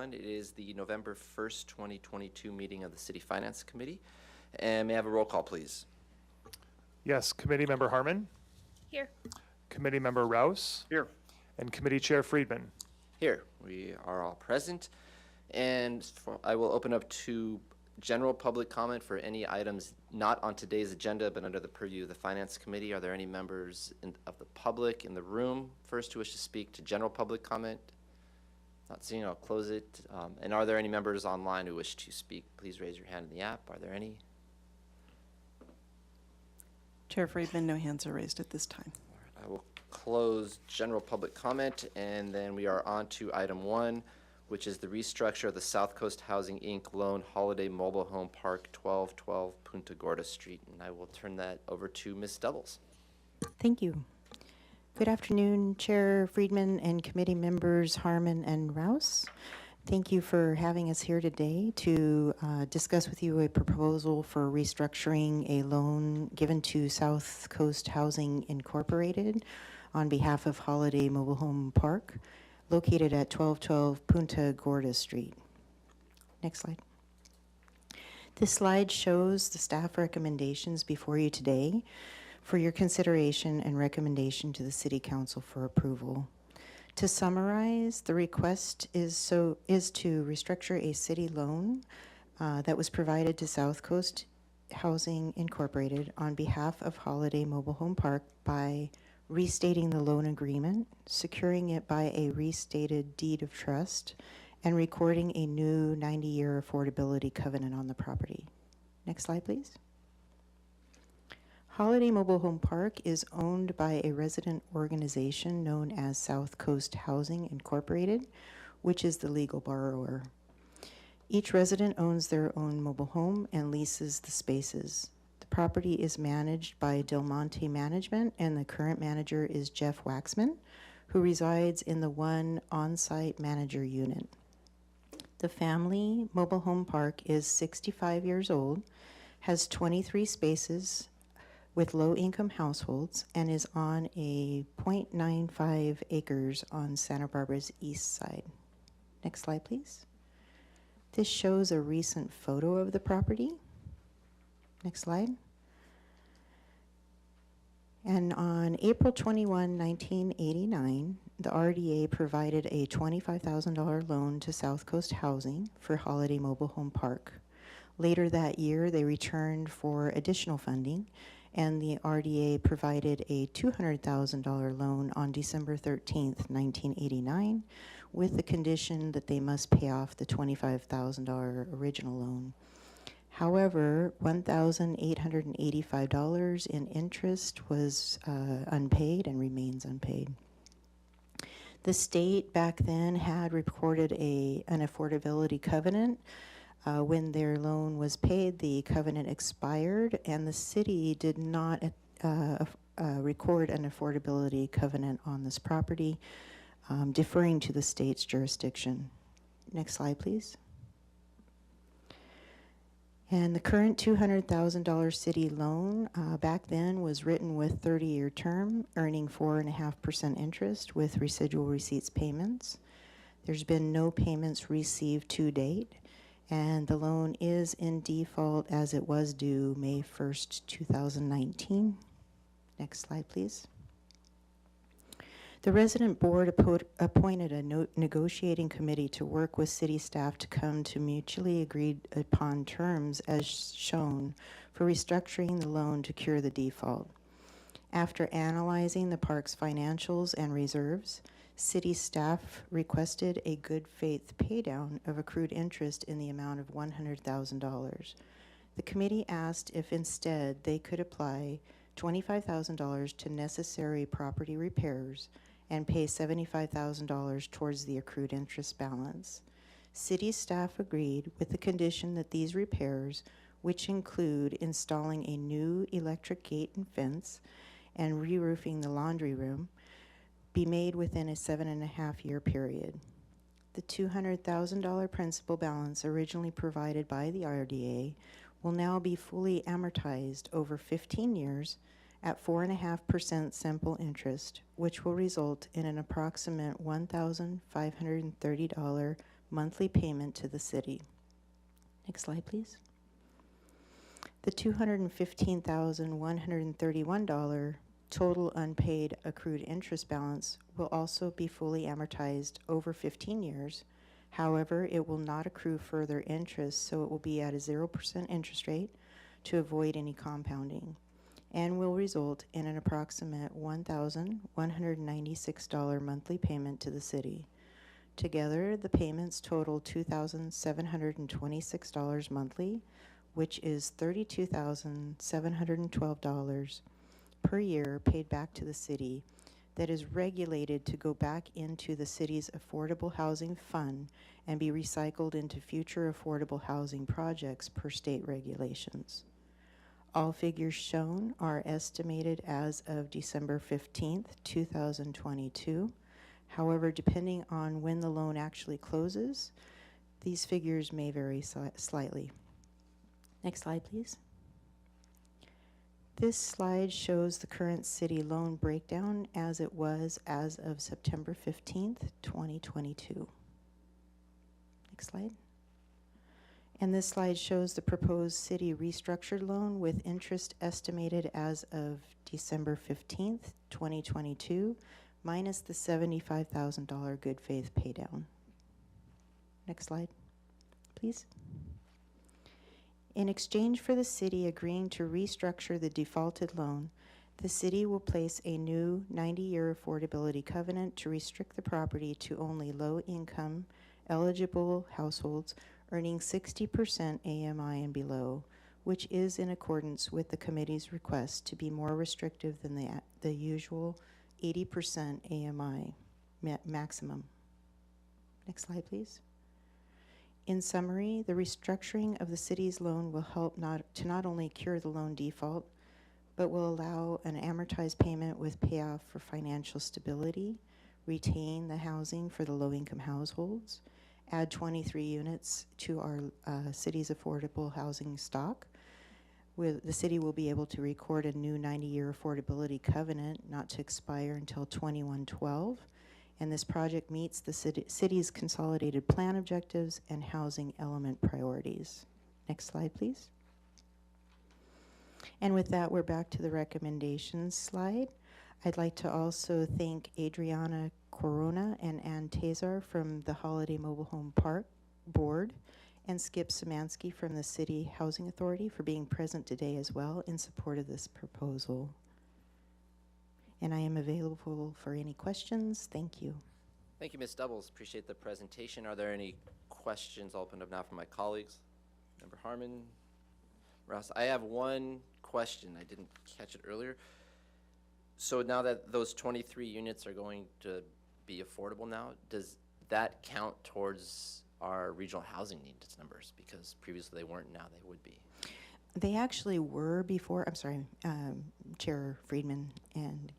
everyone. It is the November 1st, 2022 meeting of the City Finance Committee. And may I have a roll call, please? Yes, Committee Member Harmon. Here. Committee Member Rouse. Here. And Committee Chair Friedman. Here, we are all present. And I will open up to general public comment for any items not on today's agenda, but under the purview of the Finance Committee. Are there any members of the public in the room first who wish to speak to general public comment? Not seeing, I'll close it. And are there any members online who wish to speak? Please raise your hand in the app. Are there any? Chair Friedman, no hands are raised at this time. I will close general public comment, and then we are on to item 1, which is the restructure of the South Coast Housing Inc. Loan Holiday Mobile Home Park, 1212 Punta Gorda Street. And I will turn that over to Ms. Doubles. Thank you. Good afternoon, Chair Friedman and committee members Harmon and Rouse. Thank you for having us here today to discuss with you a proposal for restructuring a loan given to South Coast Housing Incorporated on behalf of Holiday Mobile Home Park, located at 1212 Punta Gorda Street. Next slide. This slide shows the staff recommendations before you today for your consideration and recommendation to the City Council for approval. To summarize, the request is to restructure a city loan that was provided to South Coast Housing Incorporated on behalf of Holiday Mobile Home Park by restating the loan agreement, securing it by a restated deed of trust, and recording a new 90-year affordability covenant on the property. Next slide, please. Holiday Mobile Home Park is owned by a resident organization known as South Coast Housing Incorporated, which is the legal borrower. Each resident owns their own mobile home and leases the spaces. The property is managed by Del Monte Management, and the current manager is Jeff Waxman, who resides in the one on-site manager unit. The family mobile home park is 65 years old, has 23 spaces, with low-income households, and is on a 0.95 acres on Santa Barbara's east side. Next slide, please. This shows a recent photo of the property. Next slide. And on April 21, 1989, the RDA provided a $25,000 loan to South Coast Housing for Holiday Mobile Home Park. Later that year, they returned for additional funding, and the RDA provided a $200,000 loan on December 13th, 1989, with the condition that they must pay off the $25,000 original loan. However, $1,885 in interest was unpaid and remains unpaid. The state back then had recorded an affordability covenant. When their loan was paid, the covenant expired, and the city did not record an affordability covenant on this property, deferring to the state's jurisdiction. Next slide, please. And the current $200,000 city loan back then was written with 30-year term, earning 4.5% interest with residual receipts payments. There's been no payments received to date, and the loan is in default as it was due May 1st, 2019. Next slide, please. The resident board appointed a negotiating committee to work with city staff to come to mutually agreed upon terms as shown for restructuring the loan to cure the default. After analyzing the park's financials and reserves, city staff requested a good faith paydown of accrued interest in the amount of $100,000. The committee asked if instead they could apply $25,000 to necessary property repairs and pay $75,000 towards the accrued interest balance. City staff agreed with the condition that these repairs, which include installing a new electric gate and fence and re-roofing the laundry room, be made within a 7.5-year period. The $200,000 principal balance originally provided by the RDA will now be fully amortized over 15 years at 4.5% simple interest, which will result in an approximate $1,530 monthly payment to the city. Next slide, please. The $215,131 total unpaid accrued interest balance will also be fully amortized over 15 years. However, it will not accrue further interest, so it will be at a 0% interest rate to avoid any compounding, and will result in an approximate $1,196 monthly payment to the city. Together, the payments total $2,726 monthly, which is $32,712 per year paid back to the city, that is regulated to go back into the city's affordable housing fund and be recycled into future affordable housing projects per state regulations. All figures shown are estimated as of December 15th, 2022. However, depending on when the loan actually closes, these figures may vary slightly. Next slide, please. This slide shows the current city loan breakdown as it was as of September 15th, 2022. Next slide. And this slide shows the proposed city restructured loan with interest estimated as of December 15th, 2022, minus the $75,000 good faith paydown. Next slide, please. In exchange for the city agreeing to restructure the defaulted loan, the city will place a new 90-year affordability covenant to restrict the property to only low-income eligible households earning 60% AMI and below, which is in accordance with the committee's request to be more restrictive than the usual 80% AMI maximum. Next slide, please. In summary, the restructuring of the city's loan will help to not only cure the loan default, but will allow an amortized payment with payoff for financial stability, retain the housing for the low-income households, add 23 units to our city's affordable housing stock. The city will be able to record a new 90-year affordability covenant not to expire until 2112. And this project meets the city's consolidated plan objectives and housing element priorities. Next slide, please. And with that, we're back to the recommendations slide. I'd like to also thank Adriana Corona and Ann Tazar from the Holiday Mobile Home Park Board, and Skip Szymanski from the City Housing Authority for being present today as well in support of this proposal. And I am available for any questions. Thank you. Thank you, Ms. Doubles. Appreciate the presentation. Are there any questions? I'll open up now for my colleagues. Member Harmon, Rouse. I have one question. I didn't catch it earlier. So now that those 23 units are going to be affordable now, does that count towards our regional housing needs numbers? Because previously they weren't, now they would be. They actually were before, I'm sorry, Chair Friedman and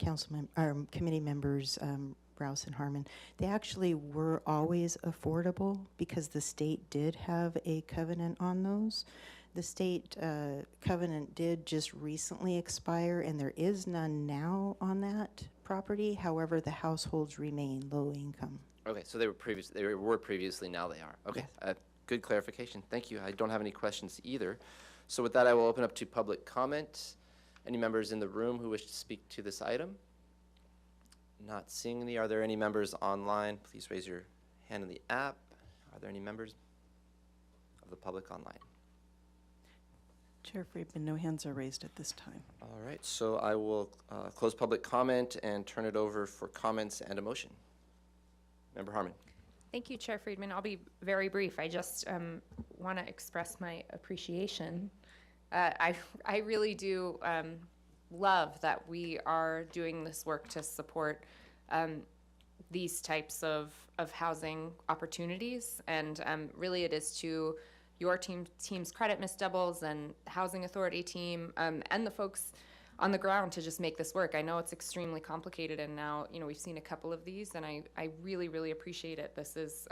committee members Rouse and Harmon. They actually were always affordable because the state did have a covenant on those. The state covenant did just recently expire, and there is none now on that property. However, the households remain low income. Okay, so they were previously, now they are. Okay, Yes. Good clarification. Thank you. I don't have any questions either. So with that, I will open up to public comment. Any members in the room who wish to speak to this item? Not seeing any. Are there any members online? Please raise your hand in the app. Are there any members of the public online? Chair Friedman, no hands are raised at this time. All right, so I will close public comment and turn it over for comments and a motion. Member Harmon. Thank you, Chair Friedman. I'll be very brief. I just want to express my appreciation. I really do love that we are doing this work to support these types of housing opportunities. And really it is to your team's credit, Ms. Doubles, and the Housing Authority team, and the folks on the ground to just make this work. I know it's extremely complicated, and now, we've seen a couple of these, and I really, really appreciate it. This is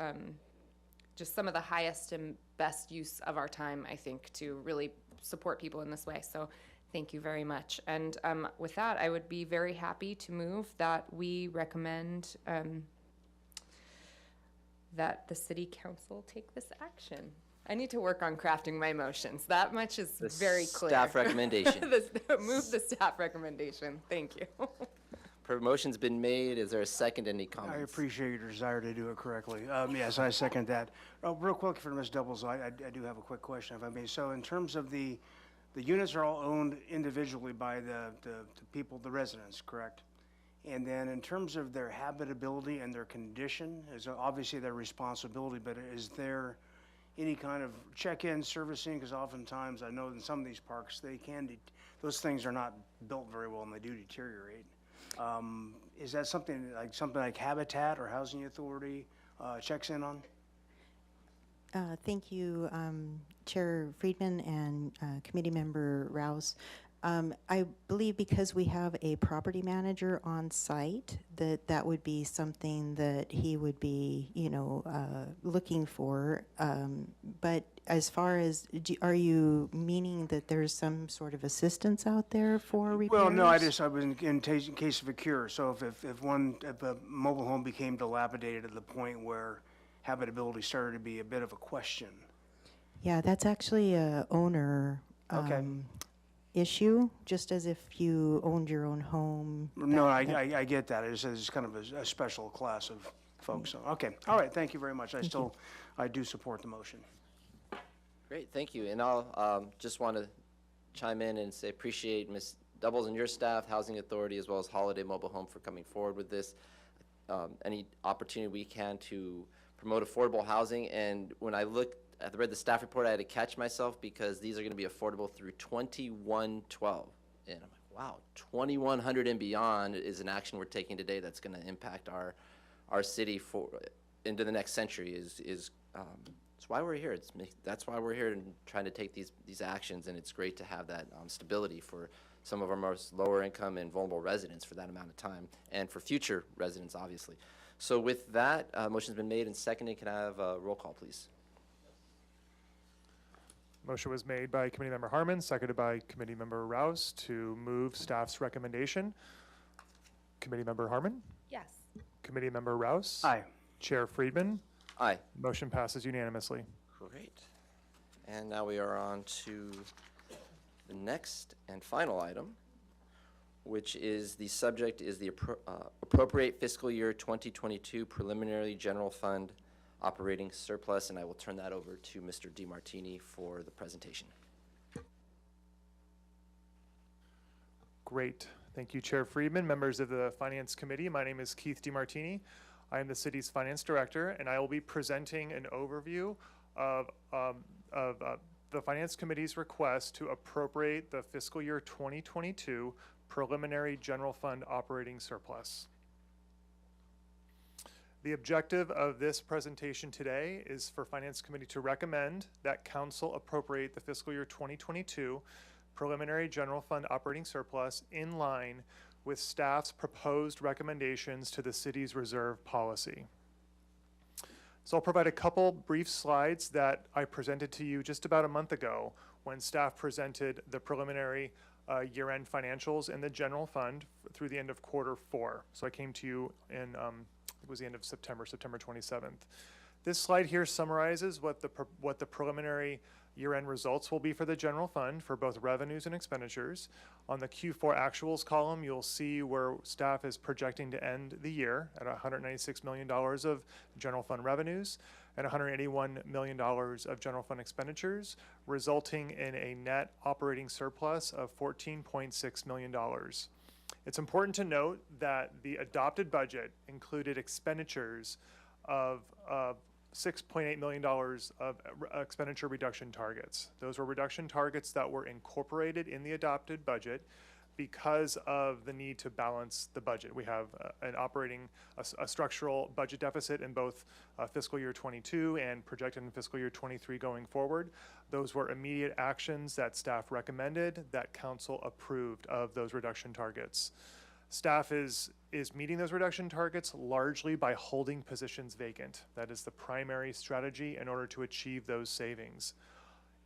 just some of the highest and best use of our time, I think, to really support people in this way. So thank you very much. And with that, I would be very happy to move that we recommend that the city council take this action. I need to work on crafting my motions. That much is The very clear. staff recommendation. Move the staff recommendation. Thank you. Promotion's been made. Is there a second? Any I comments? appreciate your desire to do it correctly. Yes, I second that. Real quick for Ms. Doubles, I do have a quick question, if I may. So in terms of the units are all owned individually by the people, the residents, correct? And then in terms of their habitability and their condition, is obviously their responsibility, but is there any kind of check-in servicing? Because oftentimes, I know in some of these parks, those things are not built very well and they do deteriorate. Is that something like Habitat or Housing Authority checks in on? Thank you, Chair Friedman and Committee Member Rouse. I believe because we have a property manager on site, that would be something that he would be, looking for. But as far as, are you meaning that there's some sort of assistance out there for repairs? Well, no, I was in case of a cure. So if a mobile home became dilapidated to the point where habitability started to be a bit of a question. Yeah, that's actually a owner Okay. issue, just as if you owned your own home. No, I get that. It's kind of a special class of folks. So, okay, all right, thank you very much. I do support the motion. Great, thank you. And I'll just want to chime in and say appreciate Ms. Doubles and your staff, Housing Authority, as well as Holiday Mobile Home for coming forward with this. Any opportunity we can to promote affordable housing. And when I read the staff report, I had to catch myself because these are going to be affordable through 2112. And I'm like, wow, 2100 and beyond is an action we're taking today that's going to impact our city into the next century. It's why we're here. That's why we're here and trying to take these actions. And it's great to have that stability for some of our most lower income and vulnerable residents for that amount of time, and for future residents, obviously. So with that, motion's been made and seconded. Can I have a roll call, please? Motion was made by Committee Member Harmon, seconded by Committee Member Rouse to move staff's recommendation. Committee Member Harmon, Yes. Committee Member Rouse. Aye. Chair Friedman, Aye. motion passes unanimously. Great. And now we are on to the next and final item, which is the subject is the appropriate fiscal year 2022 preliminary general fund operating surplus, and I will turn that over to Mr. DeMartini for the presentation. Great. Thank you, Chair Friedman, members of the Finance Committee. My name is Keith DeMartini. I am the city's finance director, and I will be presenting an overview of the Finance Committee's request to appropriate the fiscal year 2022 preliminary general fund operating surplus. The objective of this presentation today is for Finance Committee to recommend that Council appropriate the fiscal year 2022 preliminary general fund operating surplus in line with staff's proposed recommendations to the city's reserve policy. So I'll provide a couple brief slides that I presented to you just about a month ago when staff presented the preliminary year-end financials in the general fund through the end of Q4. So I came to you in it was the end of September 27th. This slide here summarizes what the preliminary year-end results will be for the general fund for both revenues and expenditures. On the Q4 actuals column, you'll see where staff is projecting to end the year at $196 million of general fund revenues and $181 million of general fund expenditures, resulting in a net operating surplus of $14.6 million. It's important to note that the adopted budget included expenditures of $6.8 million of expenditure reduction targets. Those were reduction targets that were incorporated in the adopted budget because of the need to balance the budget. We have a structural budget deficit in both fiscal year 22 and projected in fiscal year 23 going forward. Those were immediate actions that staff recommended that council approved of those reduction targets. Staff is meeting those reduction targets largely by holding positions vacant. That is the primary strategy in order to achieve those savings.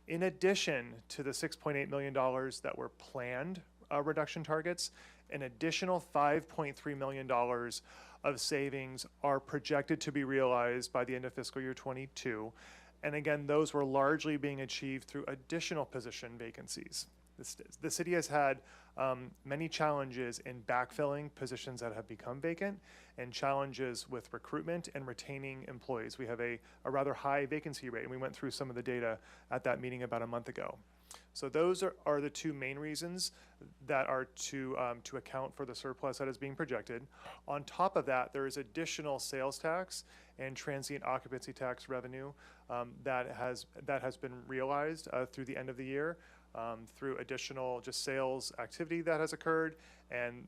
In addition to the $6.8 million that were planned reduction targets, an additional $5.3 million of savings are projected to be realized by the end of fiscal year 22. And again, those were largely being achieved through additional position vacancies. The city has had many challenges in backfilling positions that have become vacant and challenges with recruitment and retaining employees. We have a rather high vacancy rate, and we went through some of the data at that meeting about a month ago. So those are the two main reasons that are to account for the surplus that is being projected. On top of that, there is additional sales tax and transient occupancy tax revenue that has been realized through the end of the year through additional just sales activity that has occurred, and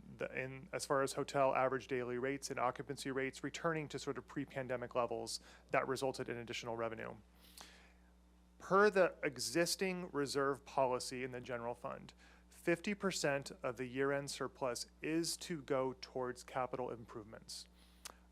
as far as hotel average daily rates and occupancy rates returning to sort of pre-pandemic levels that resulted in additional revenue. Per the existing reserve policy in the general fund, 50% of the year-end surplus is to go towards capital improvements.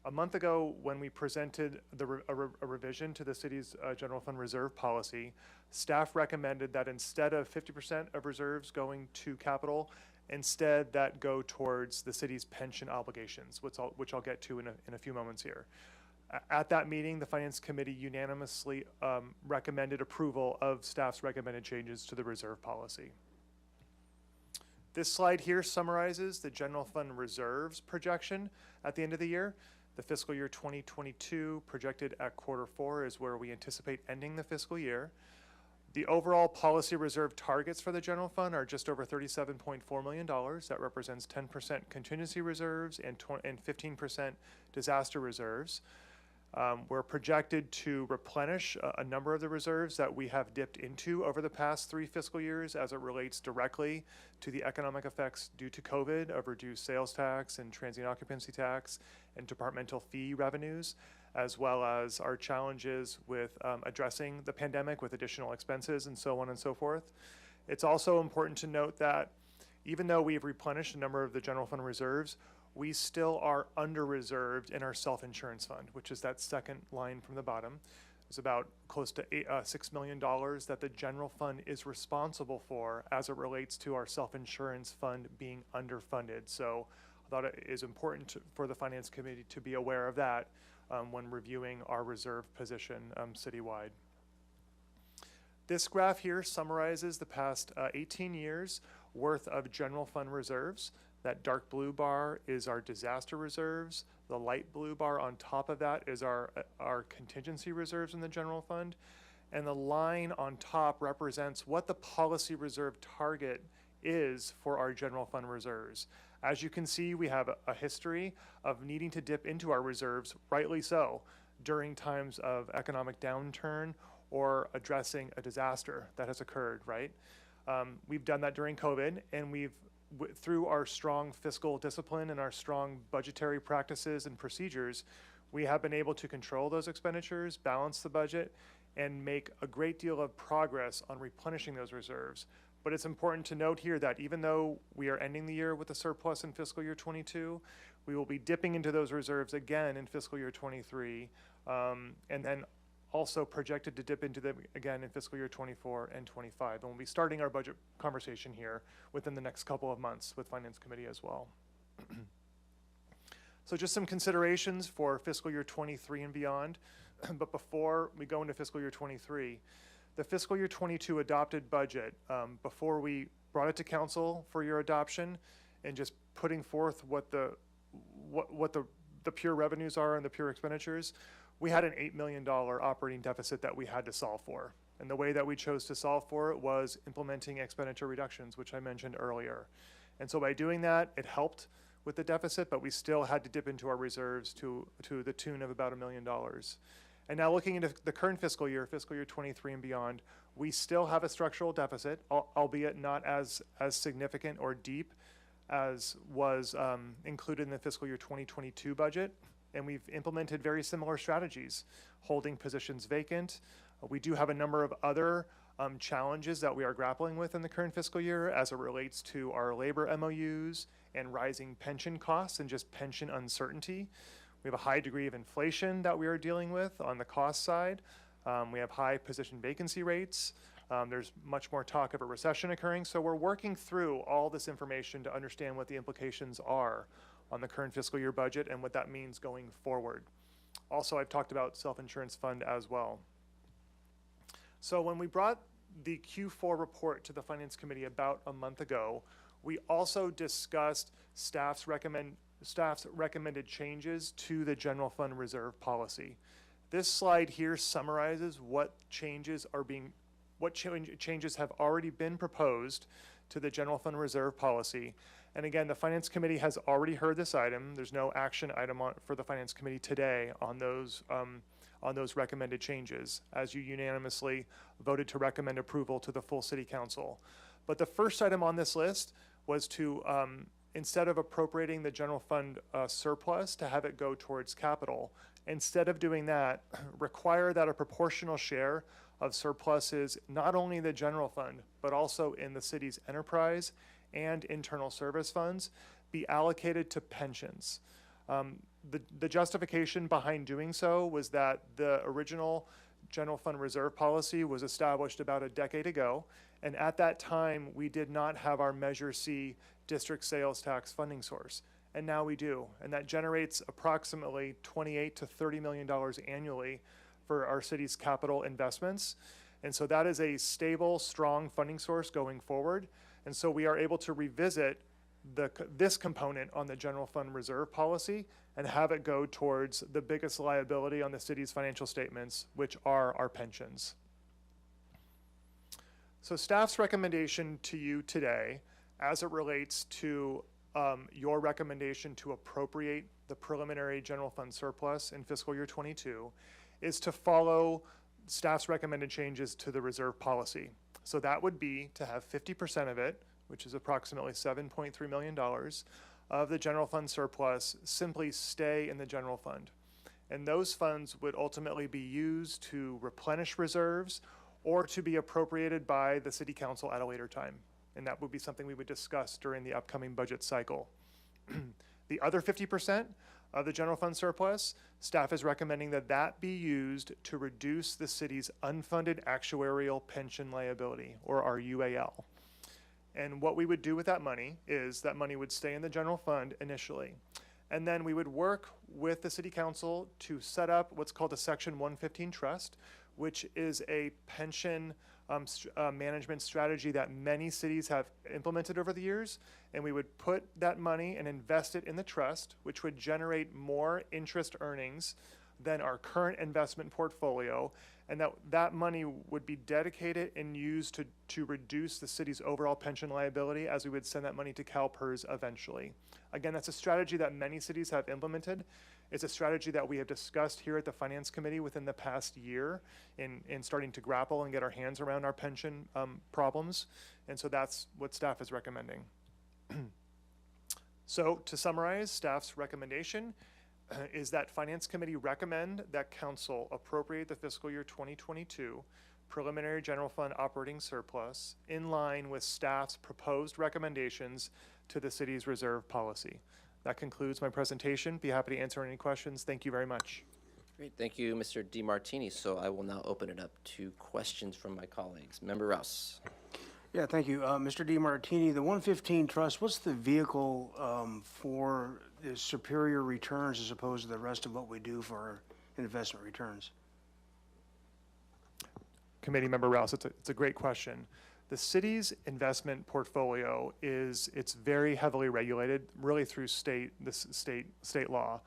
A month ago, when we presented a revision to the city's general fund reserve policy, staff recommended that instead of 50% of reserves going to capital, instead that go towards the city's pension obligations, which I'll get to in a few moments here. At that meeting, the Finance Committee unanimously recommended approval of staff's recommended changes to the reserve policy. This slide here summarizes the general fund reserves projection at the end of the year. The fiscal year 2022 projected at Q4 is where we anticipate ending the fiscal year. The overall policy reserve targets for the general fund are just over $37.4 million. That represents 10% contingency reserves and 15% disaster reserves. We're projected to replenish a number of the reserves that we have dipped into over the past 3 fiscal years as it relates directly to the economic effects due to COVID of reduced sales tax and transient occupancy tax and departmental fee revenues, as well as our challenges with addressing the pandemic with additional expenses and so on and so forth. It's also important to note that even though we've replenished a number of the general fund reserves, we still are under-reserved in our self-insurance fund, which is that second line from the bottom. It's about close to $6 million that the general fund is responsible for as it relates to our self-insurance fund being underfunded. So I thought it is important for the Finance Committee to be aware of that when reviewing our reserve position citywide. This graph here summarizes the past 18 years worth of general fund reserves. That dark blue bar is our disaster reserves. The light blue bar on top of that is our contingency reserves in the general fund. And the line on top represents what the policy reserve target is for our general fund reserves. As you can see, we have a history of needing to dip into our reserves, rightly so, during times of economic downturn or addressing a disaster that has occurred, right? We've done that during COVID, and through our strong fiscal discipline and our strong budgetary practices and procedures, we have been able to control those expenditures, balance the budget, and make a great deal of progress on replenishing those reserves. But it's important to note here that even though we are ending the year with a surplus in fiscal year 22, we will be dipping into those reserves again in fiscal year 23, and then also projected to dip into them again in fiscal year 24 and 25. And we'll be starting our budget conversation here within the next couple of months with Finance Committee as well. So just some considerations for fiscal year 23 and beyond. But before we go into fiscal year 23, the fiscal year 22 adopted budget, before we brought it to council for your adoption and just putting forth what the pure revenues are and the pure expenditures, we had an $8 million operating deficit that we had to solve for. And the way that we chose to solve for it was implementing expenditure reductions, which I mentioned earlier. And so by doing that, it helped with the deficit, but we still had to dip into our reserves to the tune of about $1 million. And now looking into the current fiscal year 23 and beyond, we still have a structural deficit, albeit not as significant or deep as was included in the fiscal year 2022 budget. And we've implemented very similar strategies, holding positions vacant. We do have a number of other challenges that we are grappling with in the current fiscal year as it relates to our labor MOUs and rising pension costs and just pension uncertainty. We have a high degree of inflation that we are dealing with on the cost side. We have high position vacancy rates. There's much more talk of a recession occurring. So we're working through all this information to understand what the implications are on the current fiscal year budget and what that means going forward. Also, I've talked about self-insurance fund as well. So when we brought the Q4 report to the Finance Committee about a month ago, we also discussed staff's recommended changes to the general fund reserve policy. This slide here summarizes what changes have already been proposed to the general fund reserve policy. And again, the Finance Committee has already heard this item. There's no action item for the Finance Committee today on those recommended changes, as you unanimously voted to recommend approval to the full City Council. But the first item on this list was to, instead of appropriating the general fund surplus, to have it go towards capital. Instead of doing that, require that a proportional share of surpluses, not only in the general fund, but also in the city's enterprise and internal service funds, be allocated to pensions. The justification behind doing so was that the original general fund reserve policy was established about a decade ago, and at that time, we did not have our Measure C district sales tax funding source. And now we do, and that generates approximately $28 to $30 million annually for our city's capital investments. And so that is a stable, strong funding source going forward. And so we are able to revisit this component on the general fund reserve policy and have it go towards the biggest liability on the city's financial statements, which are our pensions. So staff's recommendation to you today, as it relates to your recommendation to appropriate the preliminary general fund surplus in fiscal year 22, is to follow staff's recommended changes to the reserve policy. So that would be to have 50% of it, which is approximately $7.3 million, of the general fund surplus simply stay in the general fund. And those funds would ultimately be used to replenish reserves or to be appropriated by the City Council at a later time. And that would be something we would discuss during the upcoming budget cycle. The other 50% of the general fund surplus, staff is recommending that that be used to reduce the city's unfunded actuarial pension liability, or our UAL. And what we would do with that money is that money would stay in the general fund initially. And then we would work with the City Council to set up what's called a Section 115 trust, which is a pension management strategy that many cities have implemented over the years. And we would put that money and invest it in the trust, which would generate more interest earnings than our current investment portfolio. And that money would be dedicated and used to reduce the city's overall pension liability, as we would send that money to CalPERS eventually. Again, that's a strategy that many cities have implemented. It's a strategy that we have discussed here at the Finance Committee within the past year in starting to grapple and get our hands around our pension problems. And so that's what staff is recommending. So to summarize, staff's recommendation is that Finance Committee recommend that Council appropriate the fiscal year 2022 preliminary general fund operating surplus in line with staff's proposed recommendations to the city's reserve policy. That concludes my presentation. Be happy to answer any questions. Thank you very much. Great, thank you, Mr. DeMartini. So I will now open it up to questions from my colleagues. Member Rouse. Yeah, thank you. Mr. DeMartini, the 115 Trust, what's the vehicle for the superior returns as opposed to the rest of what we do for investment returns? Committee Member Rouse, it's a great question. The city's investment portfolio it's very heavily regulated, really through state law.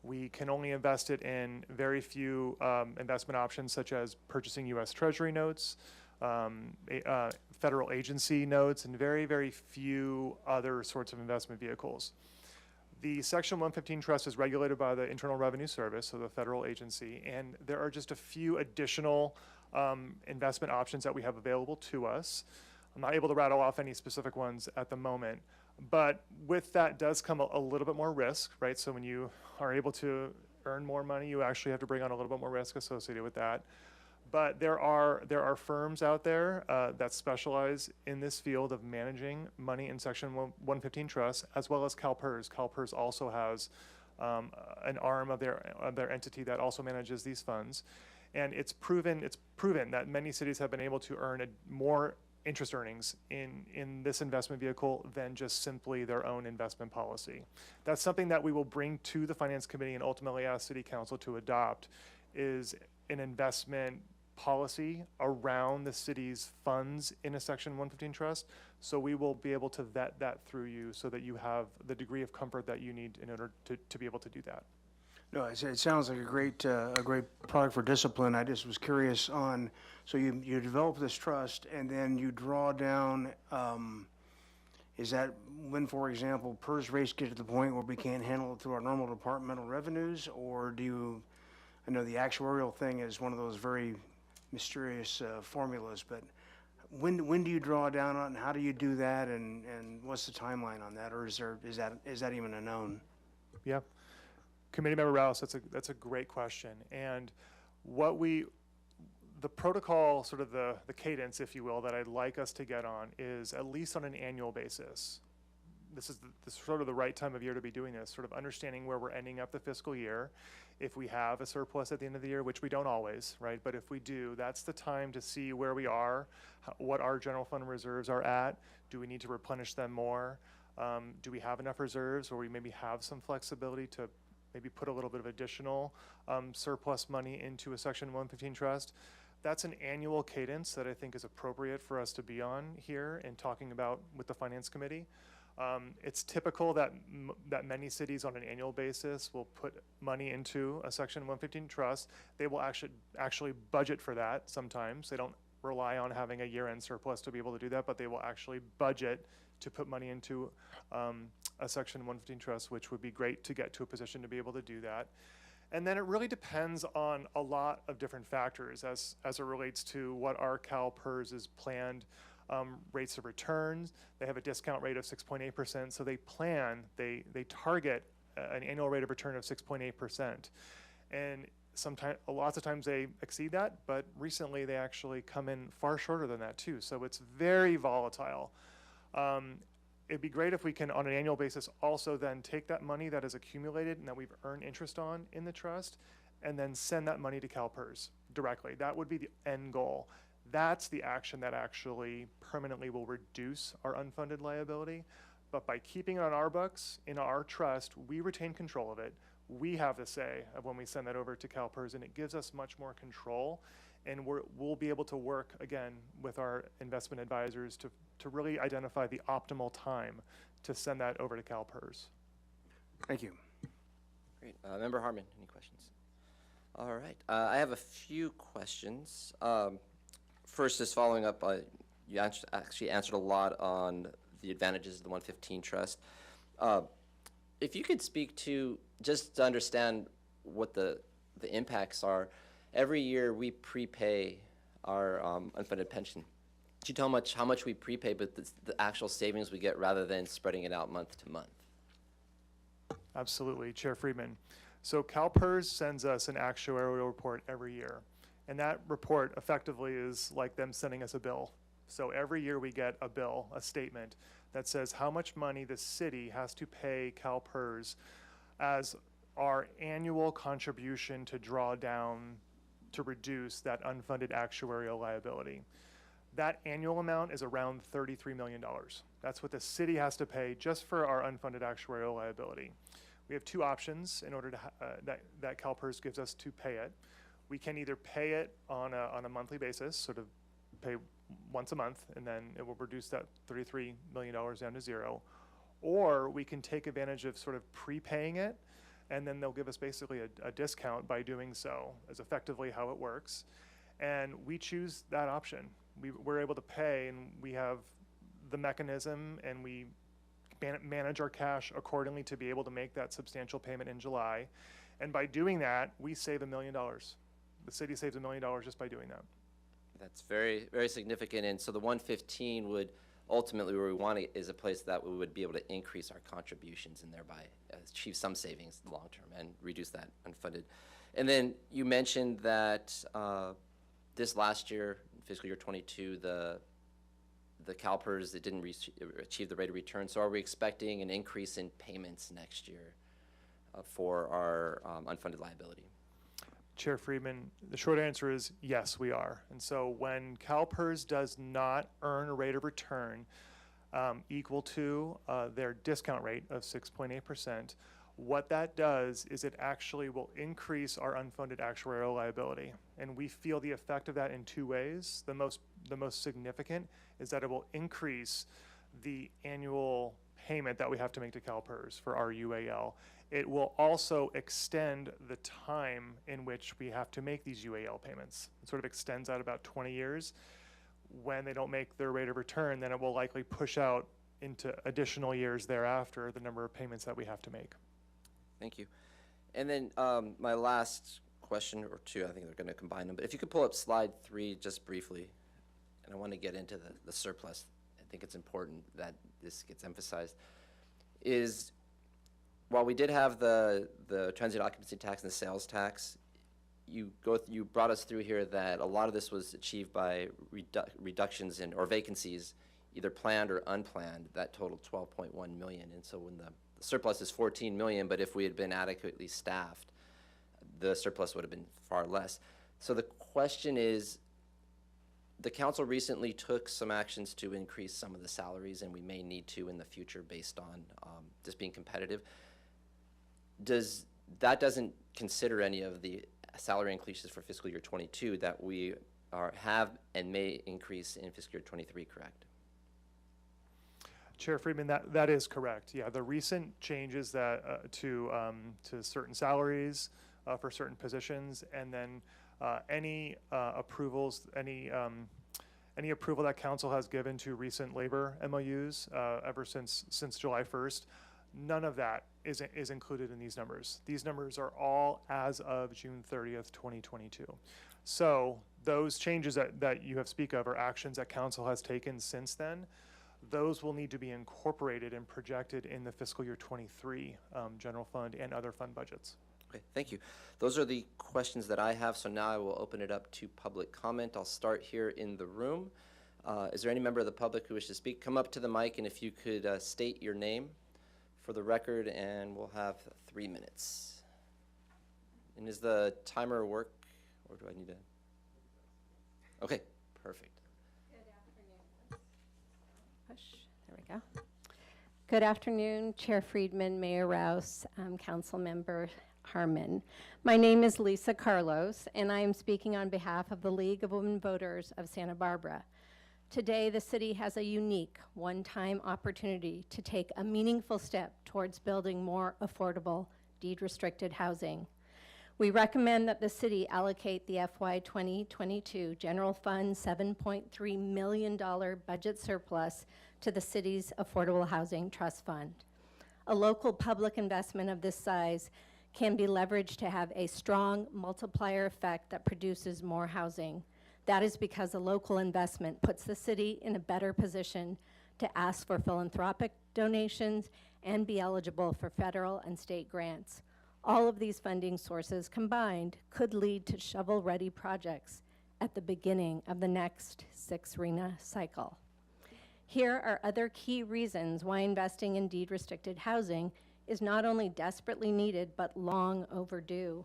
We can only invest it in very few investment options, such as purchasing U.S. Treasury notes, federal agency notes, and very, very few other sorts of investment vehicles. The Section 115 Trust is regulated by the Internal Revenue Service, so the federal agency, and there are just a few additional investment options that we have available to us. I'm not able to rattle off any specific ones at the moment, but with that does come a little bit more risk, right? So when you are able to earn more money, you actually have to bring on a little bit more risk associated with that. But there are firms out there that specialize in this field of managing money in Section 115 Trust, as well as CalPERS. CalPERS also has an arm of their entity that also manages these funds. And it's proven that many cities have been able to earn more interest earnings in this investment vehicle than just simply their own investment policy. That's something that we will bring to the Finance Committee and ultimately ask City Council to adopt, is an investment policy around the city's funds in a Section 115 trust. So we will be able to vet that through you so that you have the degree of comfort that you need in order to be able to do that. No, it sounds like a great product for discipline. I just was curious on, so you develop this trust and then you draw down, is that when, for example, PERS rates get to the point where we can't handle it through our normal departmental revenues, or do you, I know the actuarial thing is one of those very mysterious formulas, but when do you draw down on it, and how do you do that, and what's the timeline on that, or is that even a known? Yeah. Committee Member Rouse, that's a great question. And the protocol, sort of the cadence, if you will, that I'd like us to get on is at least on an annual basis. This is sort of the right time of year to be doing this, sort of understanding where we're ending up the fiscal year. If we have a surplus at the end of the year, which we don't always, right? But if we do, that's the time to see where we are, what our general fund reserves are at. Do we need to replenish them more? Do we have enough reserves, or we maybe have some flexibility to maybe put a little bit of additional surplus money into a Section 115 trust? That's an annual cadence that I think is appropriate for us to be on here and talking about with the Finance Committee. It's typical that many cities on an annual basis will put money into a Section 115 trust. They will actually budget for that sometimes. They don't rely on having a year-end surplus to be able to do that, but they will actually budget to put money into a Section 115 trust, which would be great to get to a position to be able to do that. And then it really depends on a lot of different factors as it relates to what our CalPERS' planned rates of returns. They have a discount rate of 6.8%, so they target an annual rate of return of 6.8%. And lots of times they exceed that, but recently they actually come in far shorter than that too. So it's very volatile. It'd be great if we can, on an annual basis, also then take that money that is accumulated and that we've earned interest on in the trust, and then send that money to CalPERS directly. That would be the end goal. That's the action that actually permanently will reduce our unfunded liability. But by keeping it on our books, in our trust, we retain control of it. We have the say of when we send that over to CalPERS, and it gives us much more control. And we'll be able to work, again, with our investment advisors to really identify the optimal time to send that over to CalPERS. Thank you. Great. Member Harmon, any questions? All right. I have a few questions. First, just following up, you actually answered a lot on the advantages of the 115 trust. If you could speak to, just to understand what the impacts are, every year we prepay our unfunded pension. Could you tell how much we prepay, but the actual savings we get rather than spreading it out month to month? Absolutely, Chair Friedman. So CalPERS sends us an actuarial report every year. And that report effectively is like them sending us a bill. So every year we get a bill, a statement, that says how much money the city has to pay CalPERS as our annual contribution to draw down to reduce that unfunded actuarial liability. That annual amount is around $33 million. That's what the city has to pay just for our unfunded actuarial liability. We have two options in order to that CalPERS gives us to pay it. We can either pay it on a monthly basis, sort of pay once a month, and then it will reduce that $33 million down to zero. Or we can take advantage of sort of prepaying it, and then they'll give us basically a discount by doing so, is effectively how it works. And we choose that option. We're able to pay, and we have the mechanism, and we manage our cash accordingly to be able to make that substantial payment in July. And by doing that, we save $1 million. The city saves $1 million just by doing that. That's very, very significant. And so the 115 would ultimately, where we want it is a place that we would be able to increase our contributions and thereby achieve some savings in the long term and reduce that unfunded. And then you mentioned that this last year, fiscal year 22, the CalPERS, it didn't achieve the rate of return. So are we expecting an increase in payments next year for our unfunded liability? Chair Friedman, the short answer is yes, we are. And so when CalPERS does not earn a rate of return equal to their discount rate of 6.8%, what that does is it actually will increase our unfunded actuarial liability. And we feel the effect of that in two ways. The most significant is that it will increase the annual payment that we have to make to CalPERS for our UAL. It will also extend the time in which we have to make these UAL payments. It sort of extends out about 20 years. When they don't make their rate of return, then it will likely push out into additional years thereafter the number of payments that we have to make. Thank you. And then my last question, or two, I think they're going to combine them, but if you could pull up slide 3 just briefly, and I want to get into the surplus. I think it's important that this gets emphasized, is while we did have the transient occupancy tax and the sales tax, you brought us through here that a lot of this was achieved by reductions in, or vacancies, either planned or unplanned, that totaled 12.1 million. And so when the surplus is 14 million, but if we had been adequately staffed, the surplus would have been far less. So the question is, the council recently took some actions to increase some of the salaries, and we may need to in the future based on just being competitive. That doesn't consider any of the salary increases for fiscal year 22 that we have and may increase in fiscal year 23, correct? Chair Friedman, that is correct. Yeah, the recent changes that to certain salaries for certain positions, and then any approvals, any approval that council has given to recent labor MOUs ever since July 1st, none of that is included in these numbers. These numbers are all as of June 30th, 2022. So those changes that you have speak of are actions that council has taken since then. Those will need to be incorporated and projected in the fiscal year 23 general fund and other fund budgets. Okay, thank you. Those are the questions that I have, so now I will open it up to public comment. I'll start here in the room. Is there any member of the public who wishes to speak? Come up to the mic, and if you could state your name for the record, and we'll have 3 minutes. And is the timer work, or do I need to? Okay, perfect. There we go. Good afternoon, Chair Friedman, Mayor Rouse, Council Member Harmon. My name is Lisa Carlos, and I am speaking on behalf of the League of Women Voters of Santa Barbara. Today, the city has a unique one-time opportunity to take a meaningful step towards building more affordable, deed-restricted housing. We recommend that the city allocate the FY 2022 General Fund $7.3 million budget surplus to the city's Affordable Housing Trust Fund. A local public investment of this size can be leveraged to have a strong multiplier effect that produces more housing. That is because a local investment puts the city in a better position to ask for philanthropic donations and be eligible for federal and state grants. All of these funding sources combined could lead to shovel-ready projects at the beginning of the next 6 RHNA cycle. Here are other key reasons why investing in deed-restricted housing is not only desperately needed, but long overdue.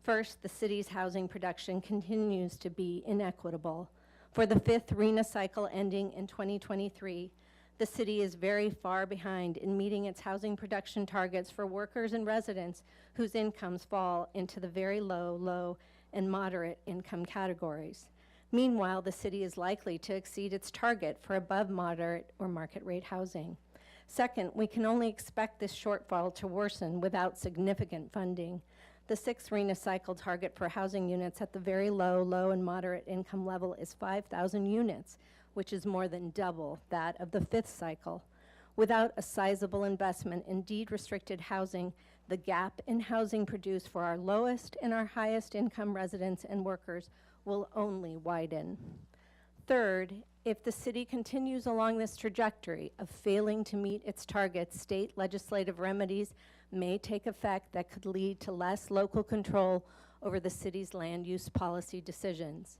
First, the city's housing production continues to be inequitable. For the 5th RHNA cycle ending in 2023, the city is very far behind in meeting its housing production targets for workers and residents whose incomes fall into the very low, low, and moderate income categories. Meanwhile, the city is likely to exceed its target for above moderate or market rate housing. Second, we can only expect this shortfall to worsen without significant funding. The 6th RHNA cycle target for housing units at the very low, low, and moderate income level is 5,000 units, which is more than double that of the 5th cycle. Without a sizable investment in deed-restricted housing, the gap in housing produced for our lowest and our highest income residents and workers will only widen. Third, if the city continues along this trajectory of failing to meet its targets, state legislative remedies may take effect that could lead to less local control over the city's land use policy decisions.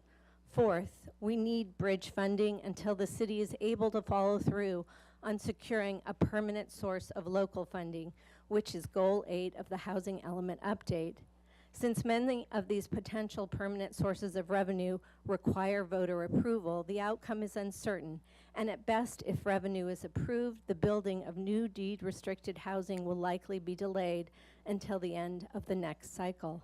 Fourth, we need bridge funding until the city is able to follow through on securing a permanent source of local funding, which is Goal 8 of the Housing Element Update. Since many of these potential permanent sources of revenue require voter approval, the outcome is uncertain, and at best, if revenue is approved, the building of new deed-restricted housing will likely be delayed until the end of the next cycle.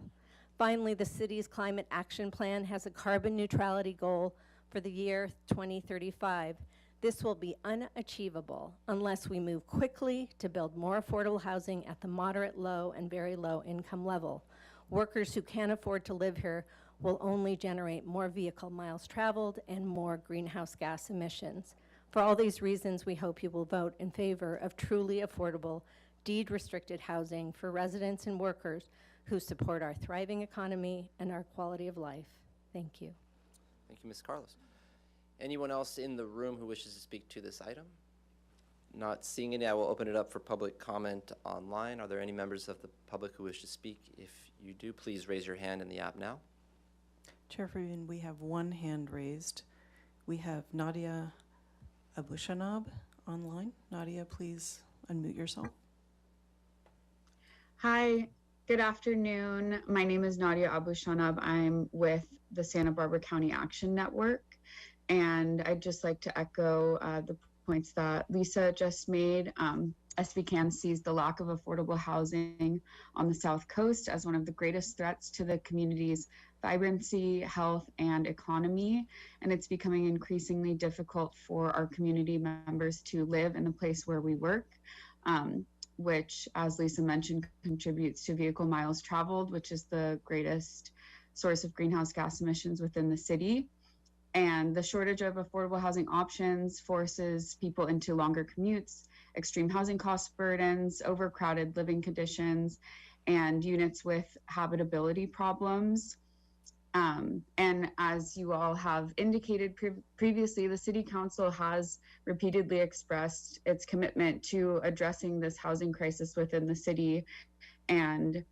Finally, the city's climate action plan has a carbon neutrality goal for the year 2035. This will be unachievable unless we move quickly to build more affordable housing at the moderate, low, and very low income level. Workers who can't afford to live here will only generate more vehicle miles traveled and more greenhouse gas emissions. For all these reasons, we hope you will vote in favor of truly affordable, deed-restricted housing for residents and workers who support our thriving economy and our quality of life. Thank you. Thank you, Ms. Carlos. Anyone else in the room who wishes to speak to this item? Not seeing any, I will open it up for public comment online. Are there any members of the public who wish to speak? If you do, please raise your hand in the app now. Chair Friedman, we have one hand raised. We have Nadia Abushanab online. Nadia, please unmute yourself. Hi, good afternoon. My name is Nadia Abushanab. I'm with the Santa Barbara County Action Network, and I'd just like to echo the points that Lisa just made. SB sees the lack of affordable housing on the South Coast as one of the greatest threats to the community's vibrancy, health, and economy. And it's becoming increasingly difficult for our community members to live in the place where we work, which, as Lisa mentioned, contributes to vehicle miles traveled, which is the greatest source of greenhouse gas emissions within the city. And the shortage of affordable housing options forces people into longer commutes, extreme housing cost burdens, overcrowded living conditions, and units with habitability problems. And as you all have indicated previously, the City Council has repeatedly expressed its commitment to addressing this housing crisis within the city. And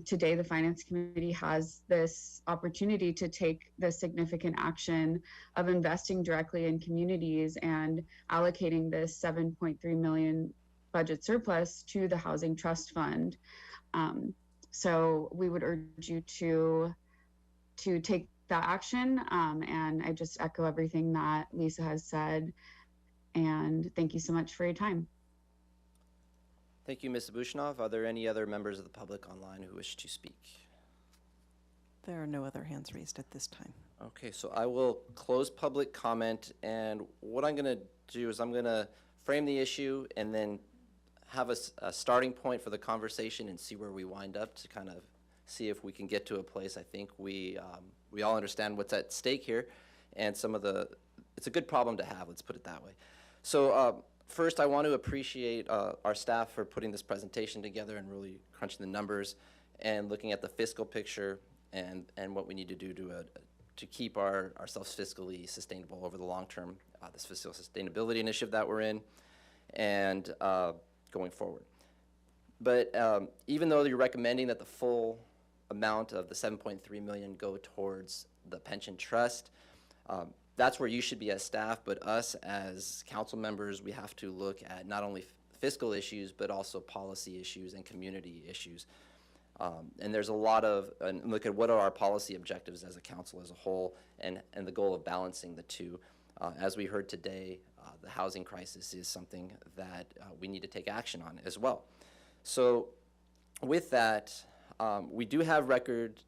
today, the Finance Committee has this opportunity to take the significant action of investing directly in communities and allocating this $7.3 million budget surplus to the Housing Trust Fund. So we would urge you to take that action. And I just echo everything that Lisa has said. And thank you so much for your time. Thank you, Ms. Abushanov. Are there any other members of the public online who wish to speak? There are no other hands raised at this time. Okay, so I will close public comment, and what I'm going to do is I'm going to frame the issue and then have a starting point for the conversation and see where we wind up to kind of see if we can get to a place. I think we all understand what's at stake here, and it's a good problem to have, let's put it that way. So first, I want to appreciate our staff for putting this presentation together and really crunching the numbers and looking at the fiscal picture and what we need to do to keep ourselves fiscally sustainable over the long term, this fiscal sustainability initiative that we're in, and going forward. But even though you're recommending that the full amount of the $7.3 million go towards the pension trust, that's where you should be as staff, but us as council members, we have to look at not only fiscal issues, but also policy issues and community issues. And there's a lot of, and look at what are our policy objectives as a council as a whole, and the goal of balancing the two. As we heard today, the housing crisis is something that we need to take action on as well. So with that, we do have record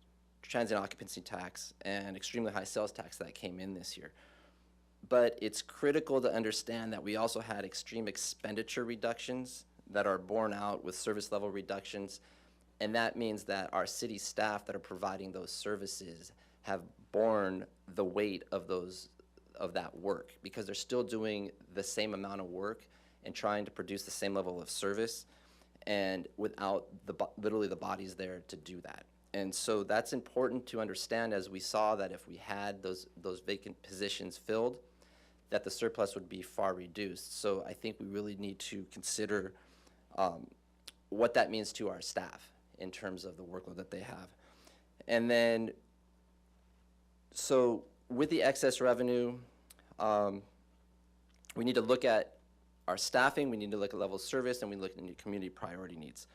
transient occupancy tax and extremely high sales tax that came in this year. But it's critical to understand that we also had extreme expenditure reductions that are borne out with service level reductions. And that means that our city staff that are providing those services have borne the weight of that work, because they're still doing the same amount of work and trying to produce the same level of service, and without literally the bodies there to do that. And so that's important to understand, as we saw that if we had those vacant positions filled, that the surplus would be far reduced. So I think we really need to consider what that means to our staff in terms of the workload that they have. And then, so with the excess revenue, we need to look at our staffing, we need to look at level of service, and we look at community priority needs.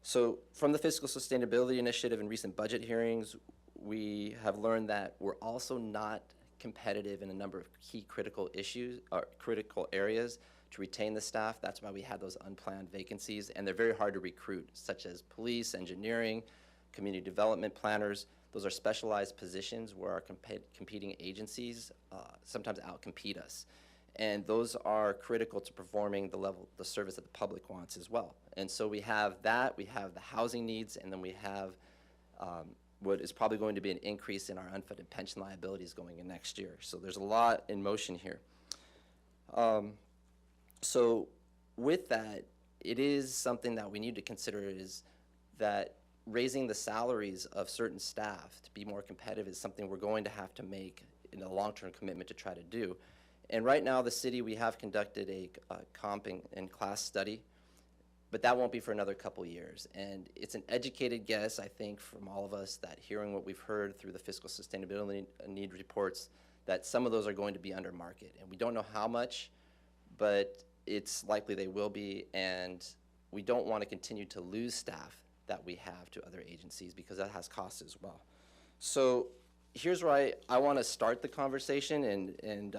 So from the Fiscal Sustainability Initiative and recent budget hearings, we have learned that we're also not competitive in a number of key critical issues or critical areas to retain the staff. That's why we had those unplanned vacancies, and they're very hard to recruit, such as police, engineering, community development planners. Those are specialized positions where our competing agencies sometimes outcompete us. And those are critical to performing the service that the public wants as well. And so we have that, we have the housing needs, and then we have what is probably going to be an increase in our unfunded pension liabilities going in next year. So there's a lot in motion here. So with that, it is something that we need to consider is that raising the salaries of certain staff to be more competitive is something we're going to have to make in a long-term commitment to try to do. And right now, the city, we have conducted a comp and class study, but that won't be for another couple years. And it's an educated guess, I think, from all of us that hearing what we've heard through the fiscal sustainability need reports, that some of those are going to be under market. And we don't know how much, but it's likely they will be. And we don't want to continue to lose staff that we have to other agencies because that has costs as well. So here's where I want to start the conversation, and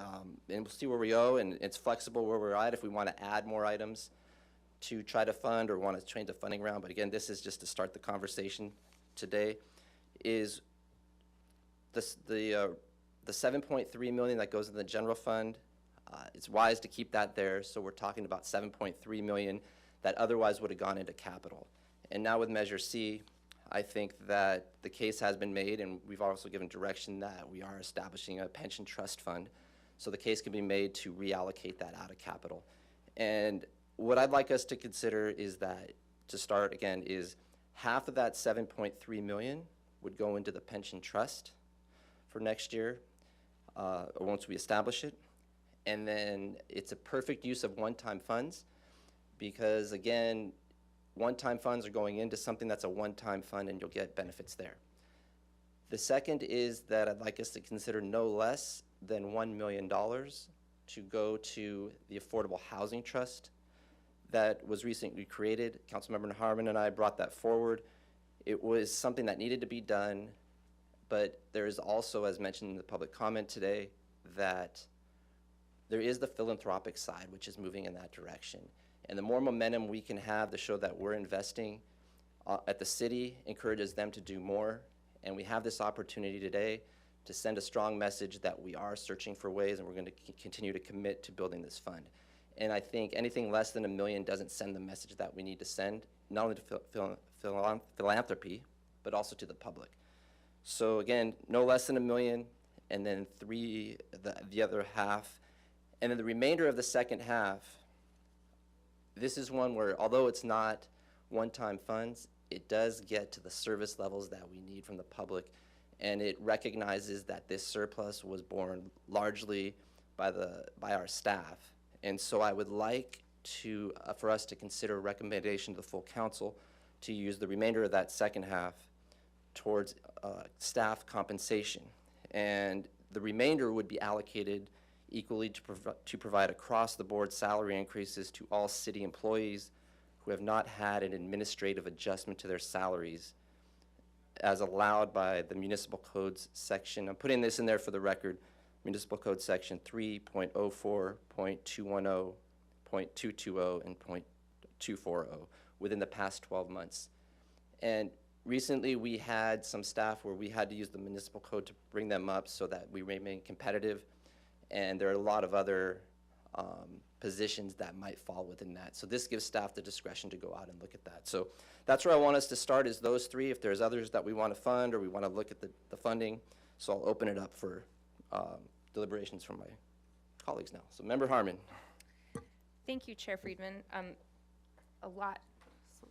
we'll see where we go, and it's flexible where we're at if we want to add more items to try to fund or want to change the funding round. But again, this is just to start the conversation today. Is the 7.3 million that goes in the general fund? It's wise to keep that there. So we're talking about 7.3 million that otherwise would have gone into capital. And now with Measure C, I think that the case has been made, and we've also given direction that we are establishing a pension trust fund. So the case can be made to reallocate that out of capital. And what I'd like us to consider is that, to start again, is half of that 7.3 million would go into the pension trust for next year, once we establish it. And then it's a perfect use of one-time funds because, again, one-time funds are going into something that's a one-time fund, and you'll get benefits there. The second is that I'd like us to consider no less than $1 million to go to the Affordable Housing Trust that was recently created. Councilmember Harmon and I brought that forward. It was something that needed to be done, but there is also, as mentioned in the public comment today, that there is the philanthropic side, which is moving in that direction. And the more momentum we can have to show that we're investing at the city encourages them to do more. And we have this opportunity today to send a strong message that we are searching for ways, and we're going to continue to commit to building this fund. And I think anything less than $1 million doesn't send the message that we need to send, not only to philanthropy, but also to the public. So again, no less than $1 million, and then the other half. And then the remainder of the second half, this is one where, although it's not one-time funds, it does get to the service levels that we need from the public, and it recognizes that this surplus was borne largely by our staff. And so I would like to, for us to consider a recommendation to the full council to use the remainder of that second half towards staff compensation. And the remainder would be allocated equally to provide across-the-board salary increases to all city employees who have not had an administrative adjustment to their salaries as allowed by the Municipal Codes section. I'm putting this in there for the record, Municipal Code section 3.04.210, .220, and .240 within the past 12 months. And recently we had some staff where we had to use the municipal code to bring them up so that we remain competitive. And there are a lot of other positions that might fall within that. So this gives staff the discretion to go out and look at that. So that's where I want us to start, is those three. If there's others that we want to fund or we want to look at the funding, so I'll open it up for deliberations from my colleagues now. So Member Harmon. Thank you, Chair Friedman.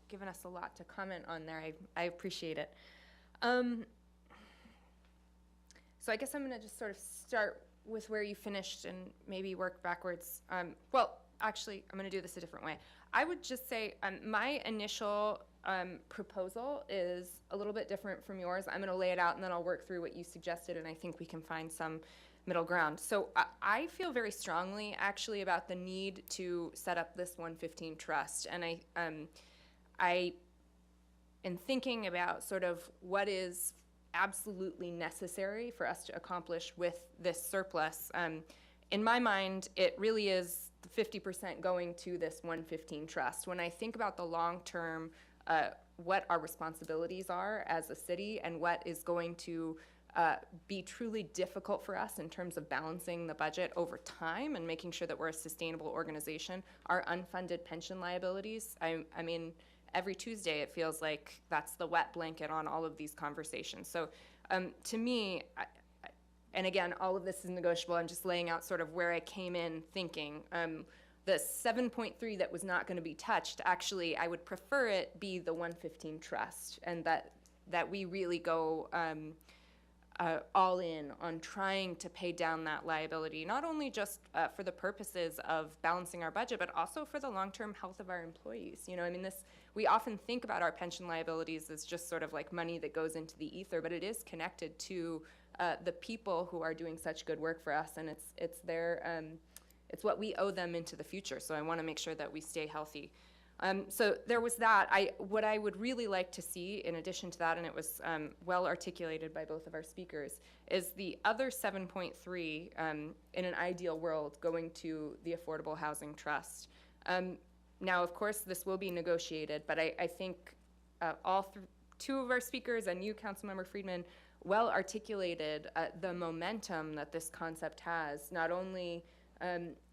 Given us a lot to comment on there. I appreciate it. So I guess I'm going to just sort of start with where you finished and maybe work backwards. Well, actually, I'm going to do this a different way. I would just say my initial proposal is a little bit different from yours. I'm going to lay it out and then I'll work through what you suggested, and I think we can find some middle ground. So I feel very strongly actually about the need to set up this 115 trust, and I in thinking about sort of what is absolutely necessary for us to accomplish with this surplus, in my mind, it really is the 50% going to this 115 trust. When I think about the long term, what our responsibilities are as a city and what is going to be truly difficult for us in terms of balancing the budget over time and making sure that we're a sustainable organization, our unfunded pension liabilities. I mean, every Tuesday it feels like that's the wet blanket on all of these conversations. So to me, and again, all of this is negotiable. I'm just laying out sort of where I came in thinking. The 7.3 that was not going to be touched, actually, I would prefer it be the 115 trust, and that we really go all in on trying to pay down that liability, not only just for the purposes of balancing our budget, but also for the long-term health of our employees. You know, I mean, we often think about our pension liabilities as just sort of like money that goes into the ether, but it is connected to the people who are doing such good work for us, and it's their it's what we owe them into the future. So I want to make sure that we stay healthy. So there was that. What I would really like to see, in addition to that, and it was well articulated by both of our speakers, is the other 7.3 in an ideal world going to the Affordable Housing Trust. Now, of course, this will be negotiated, but I think two of our speakers and you, Councilmember Friedman, well articulated the momentum that this concept has, not only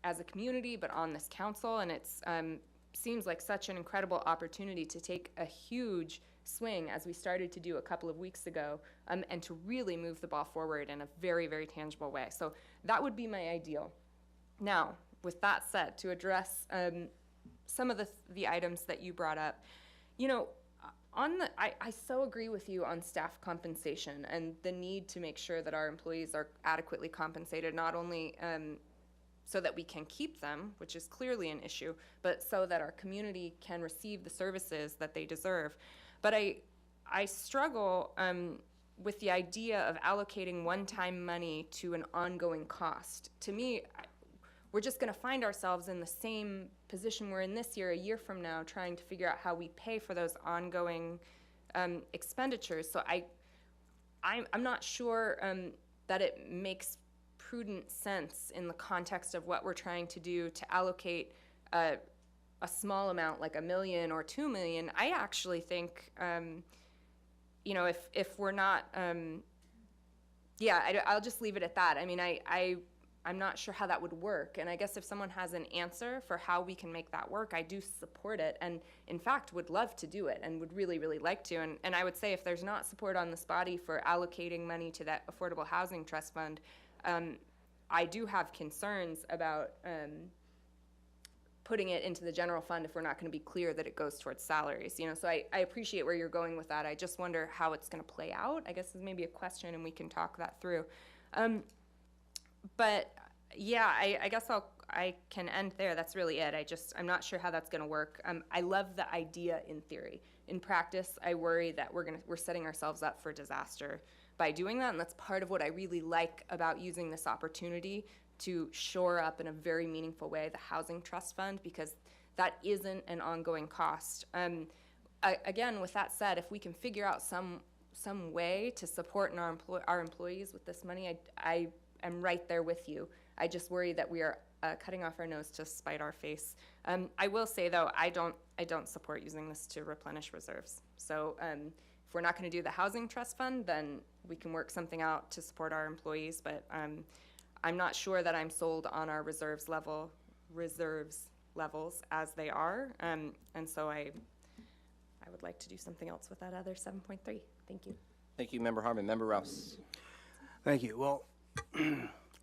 as a community, but on this council, and it's seems like such an incredible opportunity to take a huge swing, as we started to do a couple of weeks ago, and to really move the ball forward in a very, very tangible way. So that would be my ideal. Now, with that said, to address some of the items that you brought up, you know, I so agree with you on staff compensation and the need to make sure that our employees are adequately compensated, not only so that we can keep them, which is clearly an issue, but so that our community can receive the services that they deserve. But I struggle with the idea of allocating one-time money to an ongoing cost. To me, we're just going to find ourselves in the same position we're in this year, a year from now, trying to figure out how we pay for those ongoing expenditures. So I'm not sure that it makes prudent sense in the context of what we're trying to do to allocate a small amount like $1 million or $2 million. I actually think, you know, if we're not, I'll just leave it at that. I mean, I'm not sure how that would work, and I guess if someone has an answer for how we can make that work, I do support it, and in fact would love to do it and would really, really like to. And I would say if there's not support on this body for allocating money to that Affordable Housing Trust Fund, I do have concerns about putting it into the general fund if we're not going to be clear that it goes towards salaries. You know, so I appreciate where you're going with that. I just wonder how it's going to play out. I guess is maybe a question, and we can talk that through. But yeah, I guess I can end there. That's really it. I'm not sure how that's going to work. I love the idea in theory. In practice, I worry that we're setting ourselves up for disaster by doing that, and that's part of what I really like about using this opportunity to shore up in a very meaningful way the Housing Trust Fund, because that isn't an ongoing cost. Again, with that said, if we can figure out some way to support our employees with this money, I am right there with you. I just worry that we are cutting off our nose to spite our face. I will say though, I don't support using this to replenish reserves. So if we're not going to do the Housing Trust Fund, then we can work something out to support our employees. But I'm not sure that I'm sold on our reserves levels as they are, and so I would like to do something else with that other 7.3. Thank you. Thank you, Member Harmon. Member Rouse. Thank you. Well,